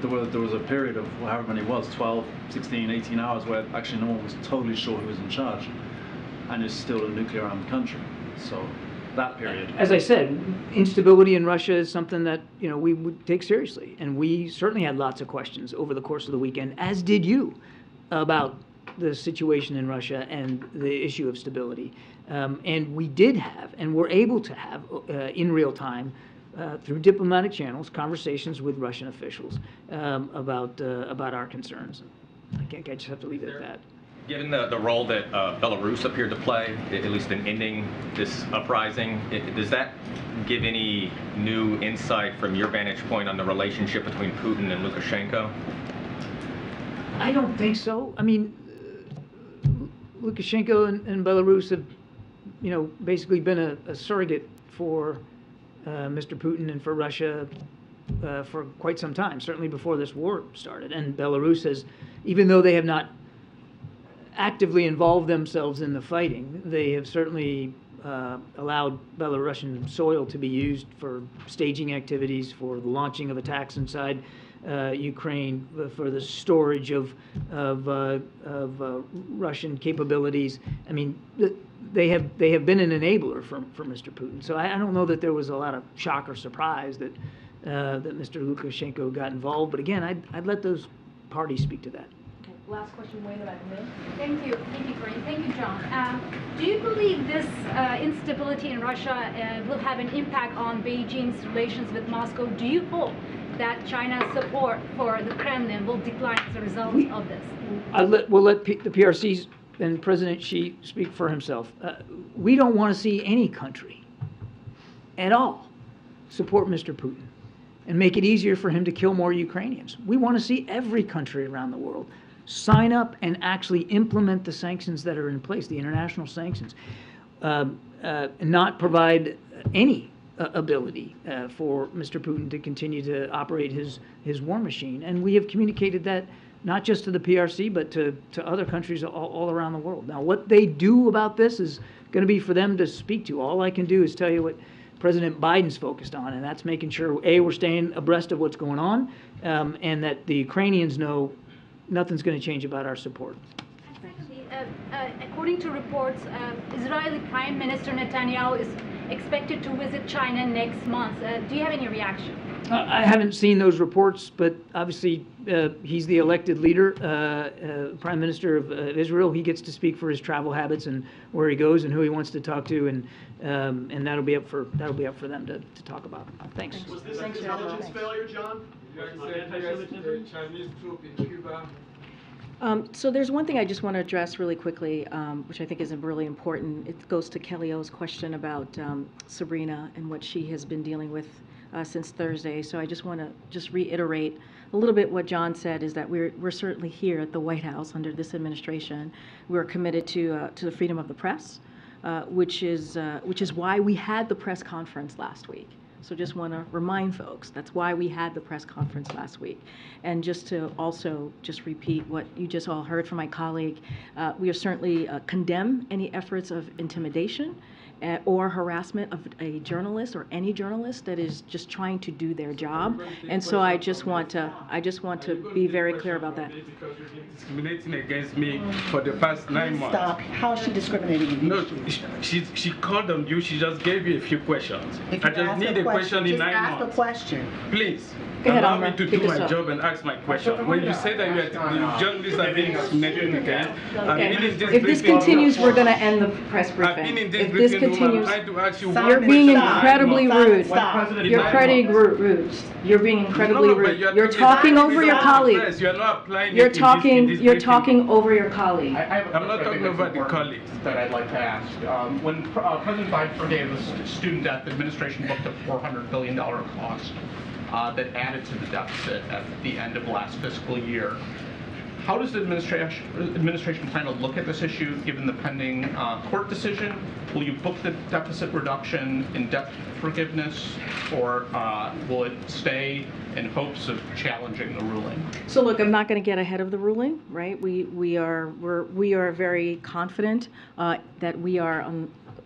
was a period of however many it was, 12, 16, 18 hours, where actually no one was totally sure who was in charge, and it's still a nuclear-armed country. So that period. As I said, instability in Russia is something that we would take seriously, and we certainly had lots of questions over the course of the weekend, as did you, about the situation in Russia and the issue of stability. And we did have, and were able to have, in real time, through diplomatic channels, conversations with Russian officials about our concerns. I just have to leave it at that. Given the role that Belarus appeared to play, at least in ending this uprising, does that give any new insight from your vantage point on the relationship between Putin and Lukashenko? I don't think so. I mean, Lukashenko and Belarus have, basically been a surrogate for Mr. Putin and for Russia for quite some time, certainly before this war started. And Belarus has, even though they have not actively involved themselves in the fighting, they have certainly allowed Belarusian soil to be used for staging activities, for the launching of attacks inside Ukraine, for the storage of Russian capabilities. I mean, they have been an enabler for Mr. Putin. So I don't know that there was a lot of shock or surprise that Mr. Lukashenko got involved. But again, I'd let those parties speak to that. Last question, way in the back. Thank you, Karine. Thank you, John. Do you believe this instability in Russia will have an impact on Beijing's relations with Moscow? Do you hope that China's support for the Kremlin will decline as a result of this? We'll let the PRCs and President Xi speak for himself. We don't want to see any country at all support Mr. Putin and make it easier for him to kill more Ukrainians. We want to see every country around the world sign up and actually implement the sanctions that are in place, the international sanctions, and not provide any ability for Mr. Putin to continue to operate his war machine. And we have communicated that not just to the PRC, but to other countries all around the world. Now, what they do about this is going to be for them to speak to. All I can do is tell you what President Biden's focused on, and that's making sure, A, we're staying abreast of what's going on, and that the Ukrainians know nothing's going to change about our support. And secondly, according to reports, Israeli Prime Minister Netanyahu is expected to visit China next month. Do you have any reaction? I haven't seen those reports, but obviously he's the elected leader, Prime Minister of Israel. He gets to speak for his travel habits and where he goes and who he wants to talk to, and that'll be up for them to talk about. Thanks. Was this an intelligence failure, John? Chinese troop in Cuba. So there's one thing I just want to address really quickly, which I think is really important. It goes to Kelly O's question about Sabrina and what she has been dealing with since Thursday. So I just want to reiterate a little bit what John said, is that we're certainly here at the White House under this administration. We're committed to the freedom of the press, which is why we had the press conference last week. So just want to remind folks, that's why we had the press conference last week. And just to also just repeat what you just all heard from my colleague, we are certainly condemn any efforts of intimidation or harassment of a journalist or any journalist that is just trying to do their job. And so I just want to be very clear about that. Because you've been discriminating against me for the past 9 months. Stop. How is she discriminating against you? No, she called on you. She just gave you a few questions. I just need a question in 9 months. Just ask a question. Please. Go ahead, allow Amra. me to Pick do this my up. job and ask my question. When you say that you are the journalists are being discriminated against, I've been in this If this briefing continues, room. we're going to end the press I've been briefing. in this If this briefing room, I'm continues, trying to ask you you're one being question. incredibly rude. Stop. You're incredibly rude. You're being incredibly No, but rude. you're You're talking over your colleague. You're not applying You're it in talking. this You're briefing talking room. over your colleague. I'm not talking about the colleagues. That I'd like to ask. When President Biden forgave the student debt, the administration booked a $400 billion cost that added to the deficit at the end of last fiscal year. How does the administration plan to look at this issue given the pending court decision? Will you book the deficit reduction in debt forgiveness, or will it stay in hopes of challenging the ruling? So look, I'm not going to get ahead of the ruling, right? We are very confident that we are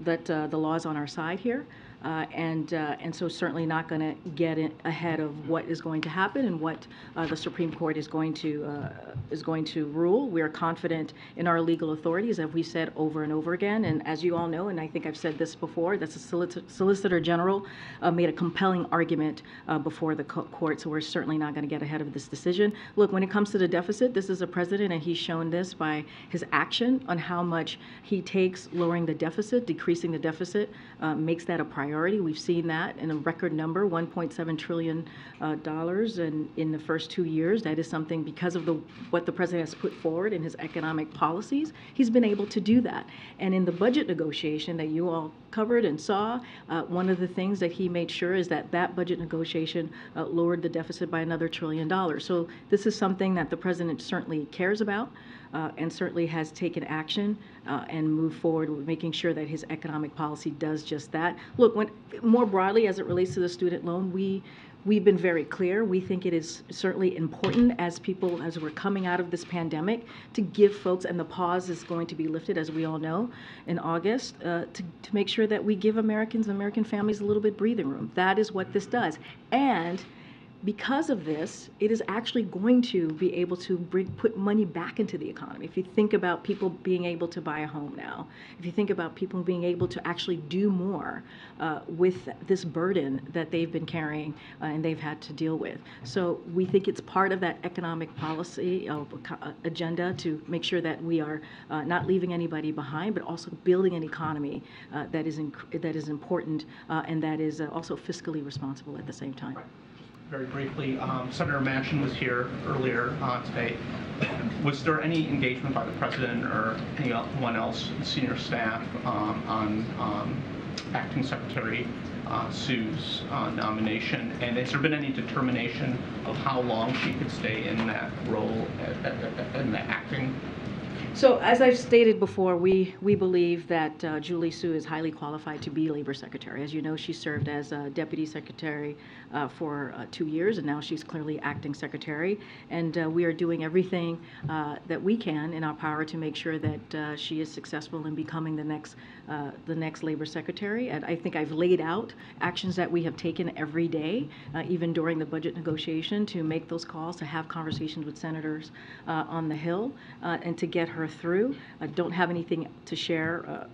that the law is on our side here. And so certainly not going to get ahead of what is going to happen and what the Supreme Court is going to rule. We are confident in our legal authorities, as we said over and over again. And as you all know, and I think I've said this before, that the Solicitor General made a compelling argument before the court. So we're certainly not going to get ahead of this decision. Look, when it comes to the deficit, this is a president, and he's shown this by his action on how much he takes lowering the deficit, decreasing the deficit, makes that a priority. We've seen that in a record number, $1.7 trillion in the first 2 years. That is something, because of what the president has put forward in his economic policies, he's been able to do that. And in the budget negotiation that you all covered and saw, one of the things that he made sure is that budget negotiation lowered the deficit by another $1 trillion. So this is something that the president certainly cares about and certainly has taken action and moved forward with making sure that his economic policy does just that. Look, more broadly as it relates to the student loan, we've been very clear. We think it is certainly important as we're coming out of this pandemic to give folks, and the pause is going to be lifted, as we all know, in August, to make sure that we give American families a little bit breathing room. That is what this does. And because of this, it is actually going to be able to put money back into the economy. If you think about people being able to buy a home now, if you think about people being able to actually do more with this burden that they've been carrying and they've had to deal with. So we think it's part of that economic policy agenda to make sure that we are not leaving anybody behind, but also building an economy that is important and that is also fiscally responsible at the same time. Very briefly, Senator Manchin was here earlier today. Was there any engagement by the president or anyone else, senior staff, on Acting Secretary Sue's nomination? And has there been any determination of how long she could stay in that role, in the acting? So as I've stated before, we believe that Julie Su is highly qualified to be Labor Secretary. As you know, she served as Deputy Secretary for 2 years, and now she's clearly Acting Secretary. And we are doing everything that we can in our power to make sure that she is successful in becoming the next Labor Secretary. And I think I've laid out actions that we have taken every day, even during the budget negotiation, to make those calls, to have conversations with senators on the Hill, and to get her through. I don't have anything to share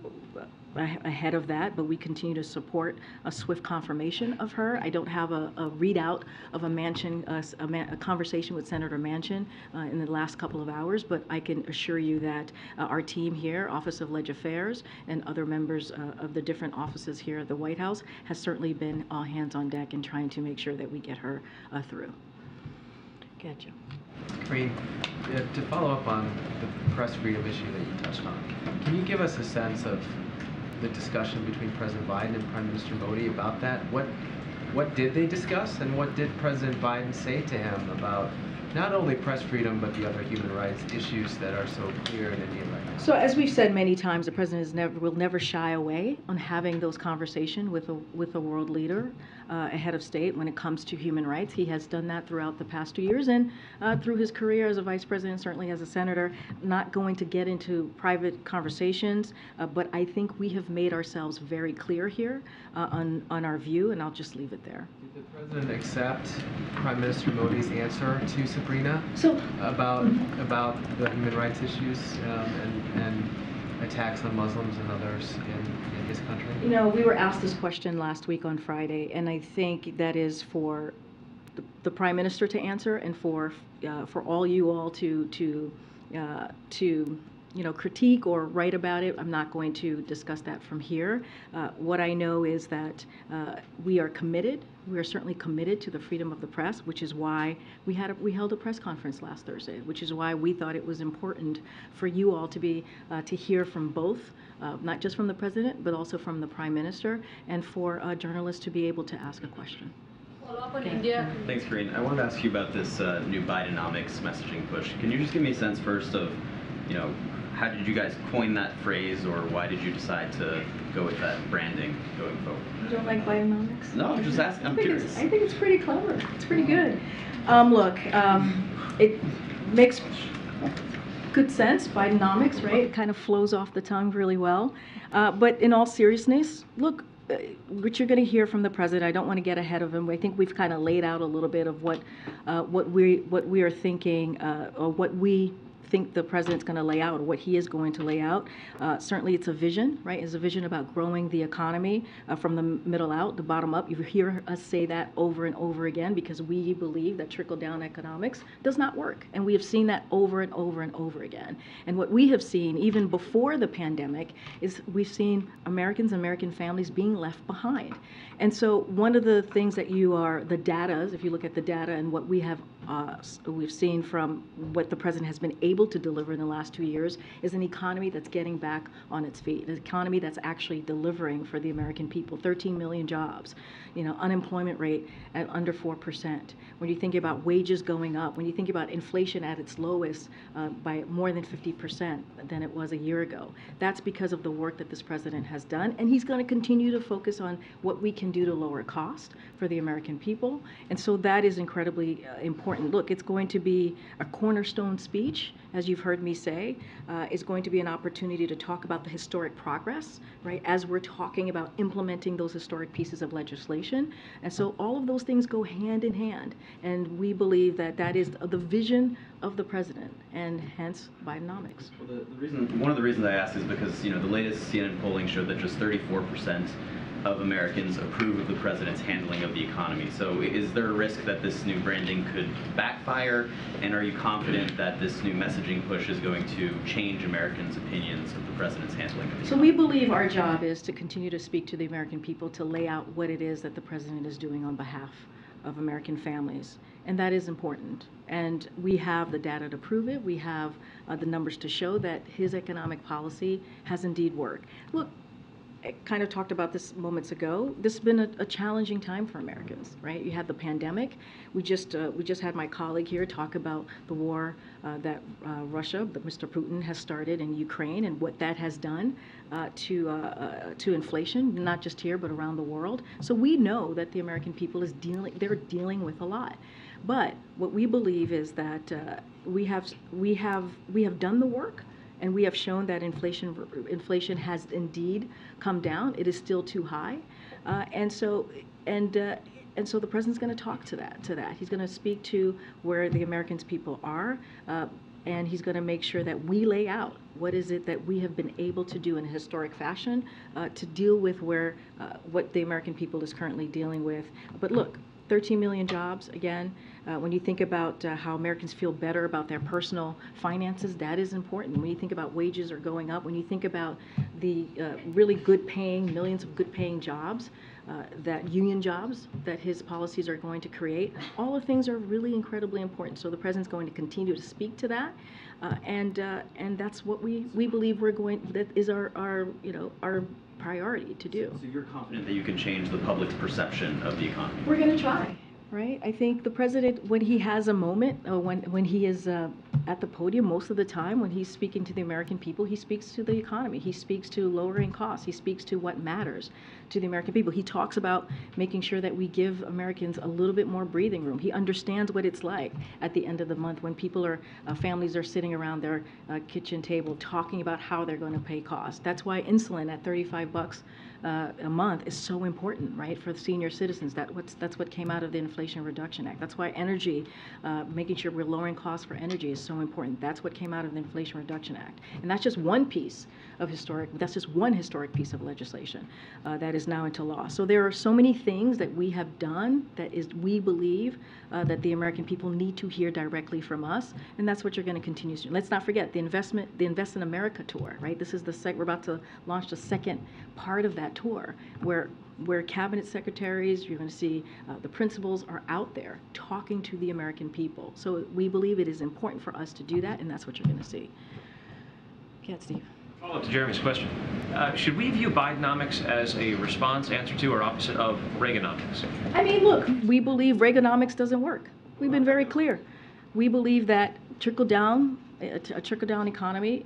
ahead of that, but we continue to support a swift confirmation of her. I don't have a readout of a conversation with Senator Manchin in the last couple of hours, but I can assure you that our team here, Office of Leg Affairs, and other members of the different offices here at the White House has certainly been all hands on deck in trying to make sure that we get her through. Gotcha. Karine, to follow up on the press freedom issue that you touched on, can you give us a sense of the discussion between President Biden and Prime Minister Modi about that? What did they discuss, and what did President Biden say to him about not only press freedom, but the other human rights issues that are so clear in India right now? So as we've said many times, the president will never shy away on having those conversations with a world leader, a head of state, when it comes to human rights. He has done that throughout the past 2 years, and through his career as a vice president, certainly as a senator. Not going to get into private conversations, but I think we have made ourselves very clear here on our view, and I'll just leave it there. Did the president accept Prime Minister Modi's answer to Sabrina about the human rights issues and attacks on Muslims and others in his country? You know, we were asked this question last week on Friday, and I think that is for the Prime Minister to answer, and for all you all to critique or write about it. I'm not going to discuss that from here. What I know is that we are committed. We are certainly committed to the freedom of the press, which is why we held a press conference last Thursday, which is why we thought it was important for you all to hear from both, not just from the president, but also from the Prime Minister, and for journalists to be able to ask a question. Thanks, Karine. I wanted to ask you about this new Bidenomics messaging push. Can you just give me a sense first of, how did you guys coin that phrase, or why did you decide to go with that branding going forward? You don't like Bidenomics? No, I'm just asking. I'm curious. I think it's pretty clever. It's pretty good. Look, it makes good sense. Bidenomics, right? It kind of flows off the tongue really well. But in all seriousness, look, what you're going to hear from the president, I don't want to get ahead of him. I think we've kind of laid out a little bit of what we are thinking, or what we think the president's going to lay out, or what he is going to lay out. Certainly it's a vision, right? It's a vision about growing the economy from the middle out, the bottom up. You hear us say that over and over again because we believe that trickle-down economics does not work. And we have seen that over and over and over again. And what we have seen, even before the pandemic, is we've seen Americans and American families being left behind. And so one of the things that the data, if you look at the data and what we've seen from what the president has been able to deliver in the last 2 years, is an economy that's getting back on its feet, an economy that's actually delivering for the American people. 13 million jobs, unemployment rate at under 4%. When you think about wages going up, when you think about inflation at its lowest by more than 50% than it was a year ago, that's because of the work that this president has done, and he's going to continue to focus on what we can do to lower cost for the American people. And so that is incredibly important. Look, it's going to be a cornerstone speech, as you've heard me say. It's going to be an opportunity to talk about the historic progress, right, as we're talking about implementing those historic pieces of legislation. And so all of those things go hand in hand. And we believe that that is the vision of the president, and hence Bidenomics. Well, one of the reasons I ask is because, the latest CNN polling showed that just 34% of Americans approve of the president's handling of the economy. So is there a risk that this new branding could backfire? And are you confident that this new messaging push is going to change Americans' opinions of the president's handling of the So economy? we believe our job is to continue to speak to the American people, to lay out what it is that the president is doing on behalf of American families. And that is important. And we have the data to prove it. We have the numbers to show that his economic policy has indeed worked. Look, I kind of talked about this moments ago. This has been a challenging time for Americans, right? You had the pandemic. We just had my colleague here talk about the war that Mr. Putin has started in Ukraine, and what that has done to inflation, not just here but around the world. So we know that the American people they're dealing with a lot. But what we believe is that we have done the work. And we have shown that inflation has indeed come down. It is still too high, and so the president's going to talk to that. He's going to speak to where the American people are, and he's going to make sure that we lay out what is it that we have been able to do in a historic fashion to deal with what the American people is currently dealing with. But look, 13 million jobs, again, when you think about how Americans feel better about their personal finances, that is important. When you think about wages are going up, when you think about the really good paying, millions of good paying jobs, union jobs that his policies are going to create, all the things are really incredibly important. So the president's going to continue to speak to that, and that's what we believe that is our priority to do. So you're confident that you can change the public's perception of the economy? We're going to try, right? I think the president, when he has a moment, when he is at the podium, most of the time when he's speaking to the American people, he speaks to the economy. He speaks to lowering costs. He speaks to what matters to the American people. He talks about making sure that we give Americans a little bit more breathing room. He understands what it's like at the end of the month when families are sitting around their kitchen table talking about how they're going to pay costs. That's why insulin at $35 a month is so important, right, for the senior citizens. That's what came out of the Inflation Reduction Act. That's why energy, making sure we're lowering costs for energy is so important. That's what came out of the Inflation Reduction Act. And that's just one piece of that's just one historic piece of legislation that is now into law. So there are so many things that we have done we believe that the American people need to hear directly from us, and that's what you're going to continue to do. Let's not forget the Invest in America tour, right? This is we're about to launch the second part of that tour, where cabinet secretaries, you're going to see the principals are out there talking to the American people. So we believe it is important for us to do that, and that's what you're going to see. Yeah, Steve. Follow up to Jeremy's question. Should we view Bidenomics as a response, answer to, or opposite of Reaganomics? I mean, look, we believe Reaganomics doesn't work. We've been very clear. We believe that a trickle-down economy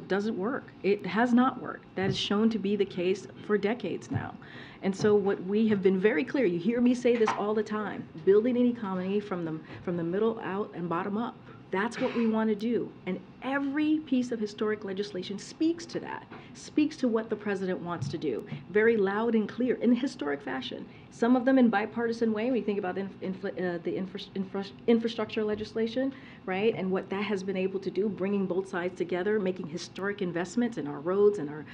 doesn't work. It has not worked. That is shown to be the case for decades now. And so what we have been very clear, you hear me say this all the time, building an economy from the middle out and bottom up. That's what we want to do. And every piece of historic legislation speaks to that. speaks to what the president wants to do, very loud and clear, in historic fashion. Some of them in bipartisan way. We think about the infrastructure legislation, right, and what that has been able to do, bringing both sides together, making historic investments in our roads and our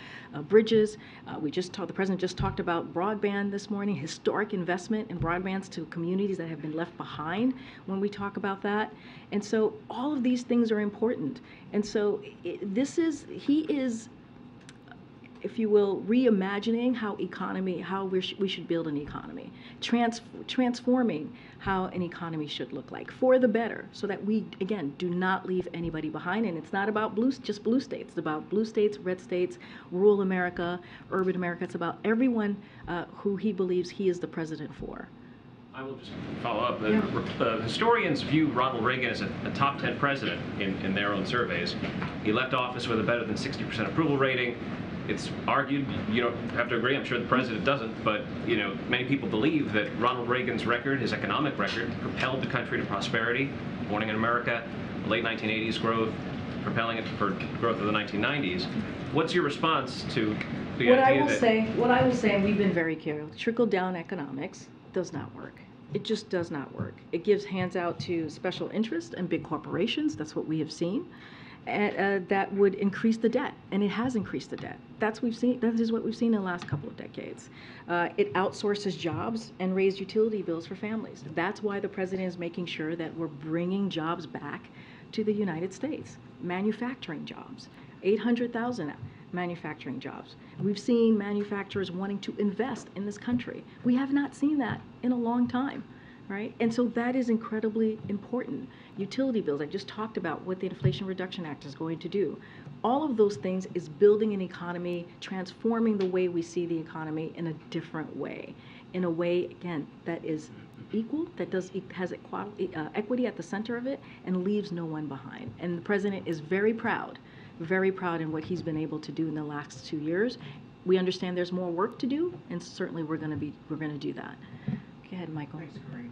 bridges. The president just talked about broadband this morning, historic investment in broadbands to communities that have been left behind when we talk about that. And so all of these things are important. And so he is, if you will, reimagining how we should build an economy, transforming how an economy should look like for the better, so that we, again, do not leave anybody behind. And it's not about just blue states. It's about blue states, red states, rural America, urban America. It's about everyone who he believes he is the president for. I will just follow up. The historians view Ronald Reagan as a top 10 president in their own surveys. He left office with a better than 60% approval rating. It's argued, you don't have to agree, I'm sure the president doesn't, but many people believe that Ronald Reagan's record, his economic record, propelled the country to prosperity, morning in America, late 1980s growth, propelling it for growth of the 1990s. What's your response to the idea that... What I will say, and we've been very careful, trickle-down economics does not work. It just does not work. It gives hands out to special interests and big corporations. That's what we have seen. And that would increase the debt, and it has increased the debt. That is what we've seen in the last couple of decades. It outsources jobs and raised utility bills for families. That's why the president is making sure that we're bringing jobs back to the United States. Manufacturing jobs, 800,000 manufacturing jobs. We've seen manufacturers wanting to invest in this country. We have not seen that in a long time. Right? And so that is incredibly important. Utility bills, I just talked about what the Inflation Reduction Act is going to do. All of those things is building an economy, transforming the way we see the economy in a different way. In a way, again, that is equal, that has equity at the center of it, and leaves no one behind. And the president is very proud in what he's been able to do in the last 2 years. We understand there's more work to do, and certainly we're going to do that. Go ahead, Michael. Thanks, Karine.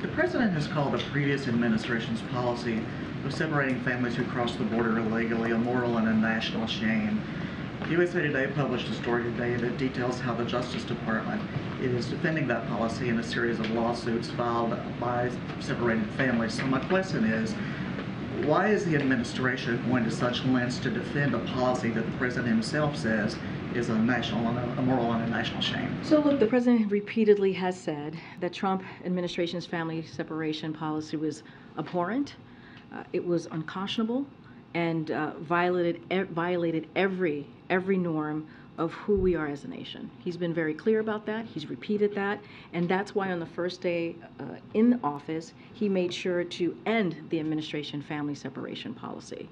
The president has called the previous administration's policy of separating families who cross the border illegally a moral and a national shame. USA Today published a story today that details how the Justice Department is defending that policy in a series of lawsuits filed by separated families. So my question is, why is the administration going to such lengths to defend a policy that the president himself says is a moral and a national shame? So look, the president repeatedly has said that Trump administration's family separation policy was abhorrent, it was unconscionable, and violated every norm of who we are as a nation. He's been very clear about that. He's repeated that, and that's why on the first day in office, he made sure to end the administration family separation policy.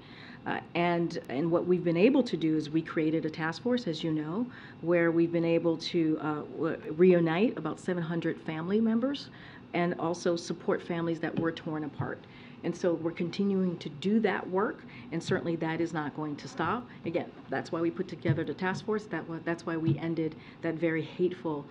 And what we've been able to do is we created a task force, as you know, where we've been able to reunite about 700 family members and also support families that were torn apart. And so we're continuing to do that work, and certainly that is not going to stop. Again, that's why we put together the task force. That's why we ended that very hateful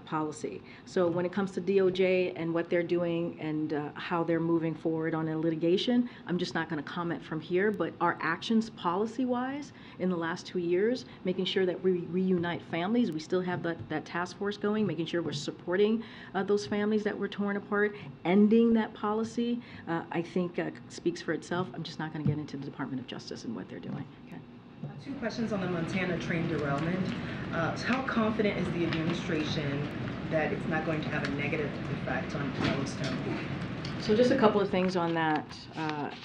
policy. So when it comes to DOJ and what they're doing and how they're moving forward on a litigation, I'm just not going to comment from here. But our actions policy-wise in the last 2 years, making sure that we reunite families, we still have that task force going, making sure we're supporting those families that were torn apart, ending that policy, I think speaks for itself. I'm just not going to get into the Department of Justice and what they're doing. Okay. 2 questions on the Montana train derailment. How confident is the administration that it's not going to have a negative effect on Yellowstone? So just a couple of things on that.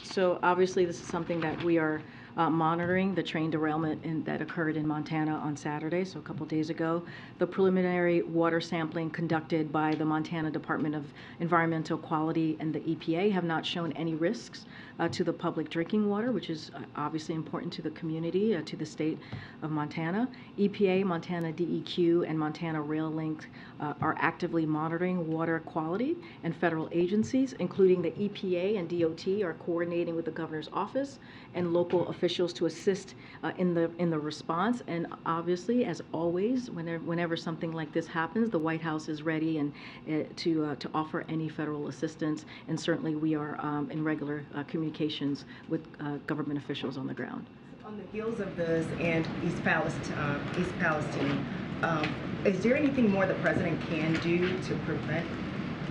So obviously this is something that we are monitoring, the train derailment that occurred in Montana on Saturday, so a couple days ago. The preliminary water sampling conducted by the Montana Department of Environmental Quality and the EPA have not shown any risks to the public drinking water, which is obviously important to the community, to the state of Montana. EPA, Montana DEQ, and Montana Rail Link are actively monitoring water quality, and federal agencies, including the EPA and DOT, are coordinating with the governor's office and local officials to assist in the response. And obviously, as always, whenever something like this happens, the White House is ready and to offer any federal assistance. And certainly, we are in regular communications with government officials on the ground. On the heels of this and East Palestine, is there anything more the president can do to prevent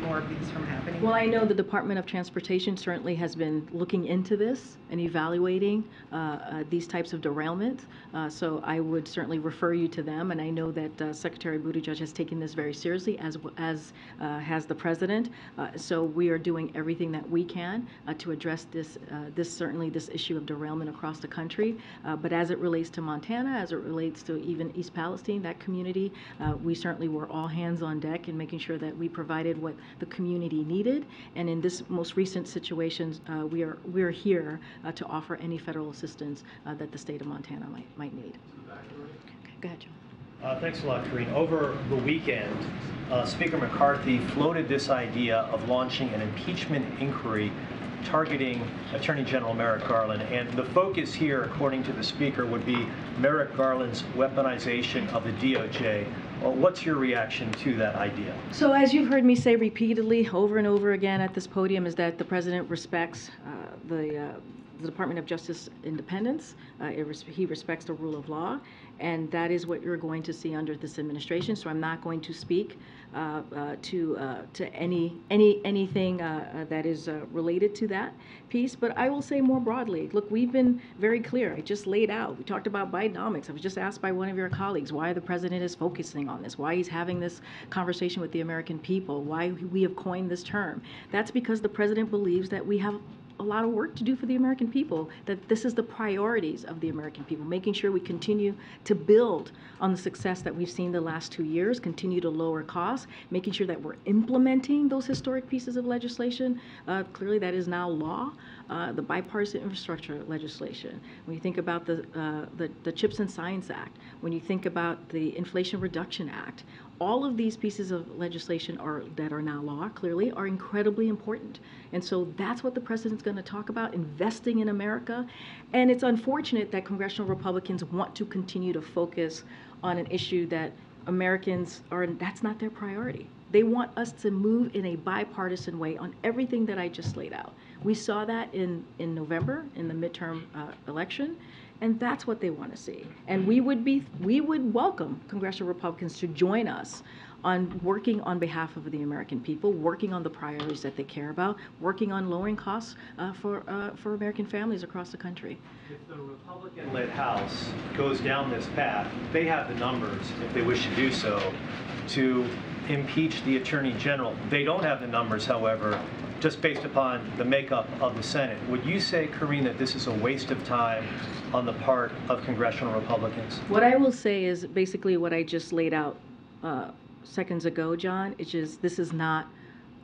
more of these from happening? Well, I know the Department of Transportation certainly has been looking into this and evaluating these types of derailment. So I would certainly refer you to them. And I know that Secretary Buttigieg has taken this very seriously, as has the president. So we are doing everything that we can to address this issue of derailment across the country. But as it relates to Montana, as it relates to even East Palestine, that community, we certainly were all hands on deck in making sure that we provided what the community needed, and in this most recent situation, we are here to offer any federal assistance that the state of Montana might need. Okay, go ahead, John. Thanks a lot, Karine. Over the weekend, Speaker McCarthy floated this idea of launching an impeachment inquiry targeting Attorney General Merrick Garland. And the focus here, according to the Speaker, would be Merrick Garland's weaponization of the DOJ. What's your reaction to that idea? So as you've heard me say repeatedly over and over again at this podium, is that the president respects the Department of Justice independence. He respects the rule of law, and that is what you're going to see under this administration. So I'm not going to speak to anything that is related to that piece, but I will say more broadly. Look, we've been very clear. I just laid out. We talked about Bidenomics. I was just asked by one of your colleagues why the president is focusing on this, why he's having this conversation with the American people, why we have coined this term. That's because the president believes that we have a lot of work to do for the American people, that this is the priorities of the American people, making sure we continue to build on the success that we've seen the last 2 years, continue to lower costs, making sure that we're implementing those historic pieces of legislation. Clearly that is now law, the bipartisan infrastructure legislation. When you think about the Chips and Science Act, when you think about the Inflation Reduction Act, all of these pieces of legislation that are now law, clearly, are incredibly important. And so that's what the president's going to talk about, investing in America. And it's unfortunate that congressional Republicans want to continue to focus on an issue that Americans that's not their priority. They want us to move in a bipartisan way on everything that I just laid out. We saw that in November, in the midterm election. And that's what they want to see. And we would welcome congressional Republicans to join us on working on behalf of the American people, working on the priorities that they care about, working on lowering costs for American families across the country. If the Republican-led House goes down this path, they have the numbers, if they wish to do so, to impeach the Attorney General. They don't have the numbers, however, just based upon the makeup of the Senate. Would you say, Karine, that this is a waste of time on the part of congressional Republicans? What I will say is basically what I just laid out seconds ago, John. It's just this is not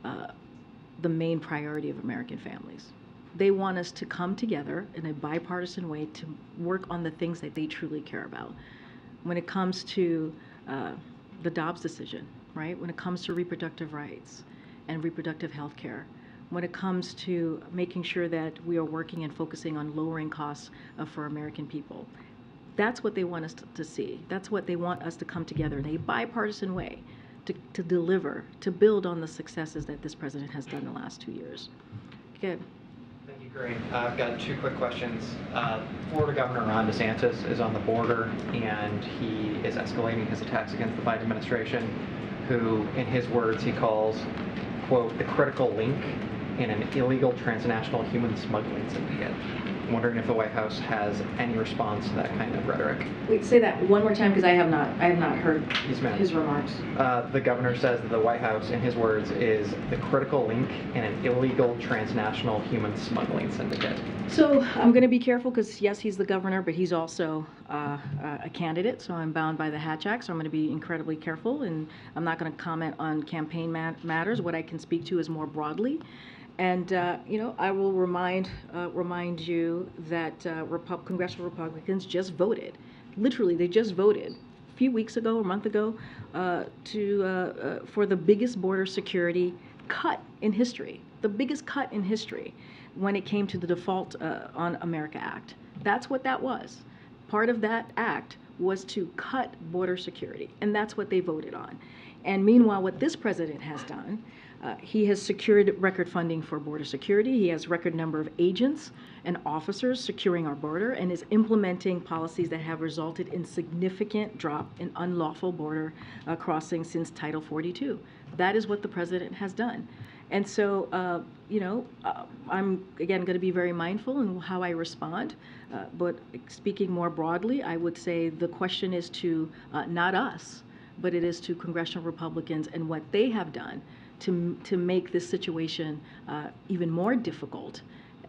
the main priority of American families. They want us to come together in a bipartisan way to work on the things that they truly care about. When it comes to the Dobbs decision, right? When it comes to reproductive rights and reproductive health care, when it comes to making sure that we are working and focusing on lowering costs for American people. That's what they want us to see. That's what they want us to come together in a bipartisan way to deliver, to build on the successes that this president has done the last 2 years. Good. Thank you, Karine. I've got 2 quick questions. Florida Governor Ron DeSantis is on the border, and he is escalating his attacks against the Biden administration, who, in his words, he calls, quote, the critical link in an illegal transnational human smuggling syndicate. I'm wondering if the White House has any response to that kind of rhetoric. Wait, say that one more time, because I have not heard his remarks. The governor says that the White House, in his words, is the critical link in an illegal transnational human smuggling syndicate. So I'm going to be careful because, yes, he's the governor, but he's also a candidate, so I'm bound by the Hatch Act, so I'm going to be incredibly careful, and I'm not going to comment on campaign matters. What I can speak to is more broadly. And, I will remind you that congressional Republicans just voted. Literally, they just voted a few weeks ago, or a month ago, for the biggest border security cut in history, the biggest cut in history when it came to the Default on America Act. That's what that was. Part of that act was to cut border security, and that's what they voted on. And meanwhile, what this president has done He has secured record funding for border security. He has record number of agents and officers securing our border and is implementing policies that have resulted in significant drop in unlawful border crossings since Title 42. That is what the president has done. And so, I'm, again, going to be very mindful in how I respond. But speaking more broadly, I would say the question is to not us, but it is to congressional Republicans and what they have done to make this situation even more difficult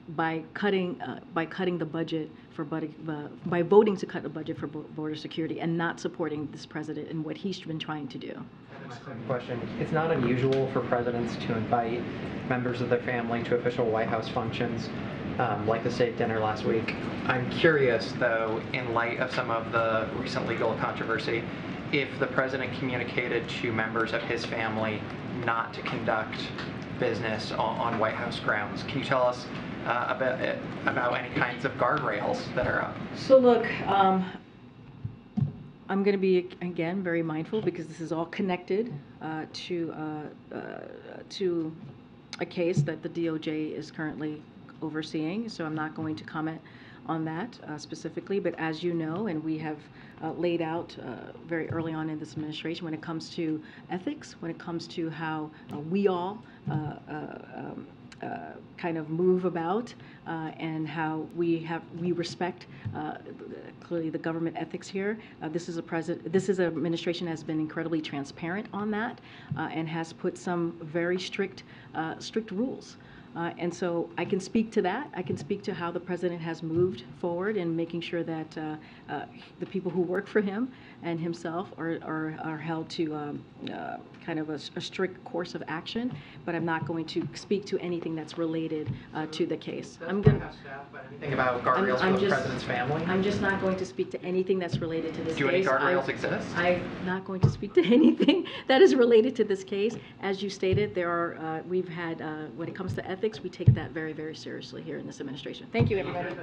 by cutting the budget for by voting to cut the budget for border security and not supporting this president and what he's been trying to do. Question. It's not unusual for presidents to invite members of their family to official White House functions, like the state dinner last week. I'm curious, though, in light of some of the recent legal controversy, if the president communicated to members of his family not to conduct business on White House grounds. Can you tell us about any kinds of guardrails that are up? So look, I'm going to be, again, very mindful because this is all connected to a case that the DOJ is currently overseeing, so I'm not going to comment on that specifically, but as you know, and we have laid out very early on in this administration, when it comes to ethics, when it comes to how we all kind of move about and how we respect clearly the government ethics here. This is an administration that has been incredibly transparent on that and has put some very strict rules. And so I can speak to that. I can speak to how the president has moved forward in making sure that the people who work for him and himself are held to kind of a strict course of action. But I'm not going to speak to anything that's related to the case. I'm going to anything about guardrails for the president's family? I'm just not going to speak to anything that's related to this case. Do any guardrails exist? I'm not going to speak to anything that is related to this case. As you stated, there are we've had when it comes to ethics, we take that very, very seriously here in this administration. Thank you, everybody.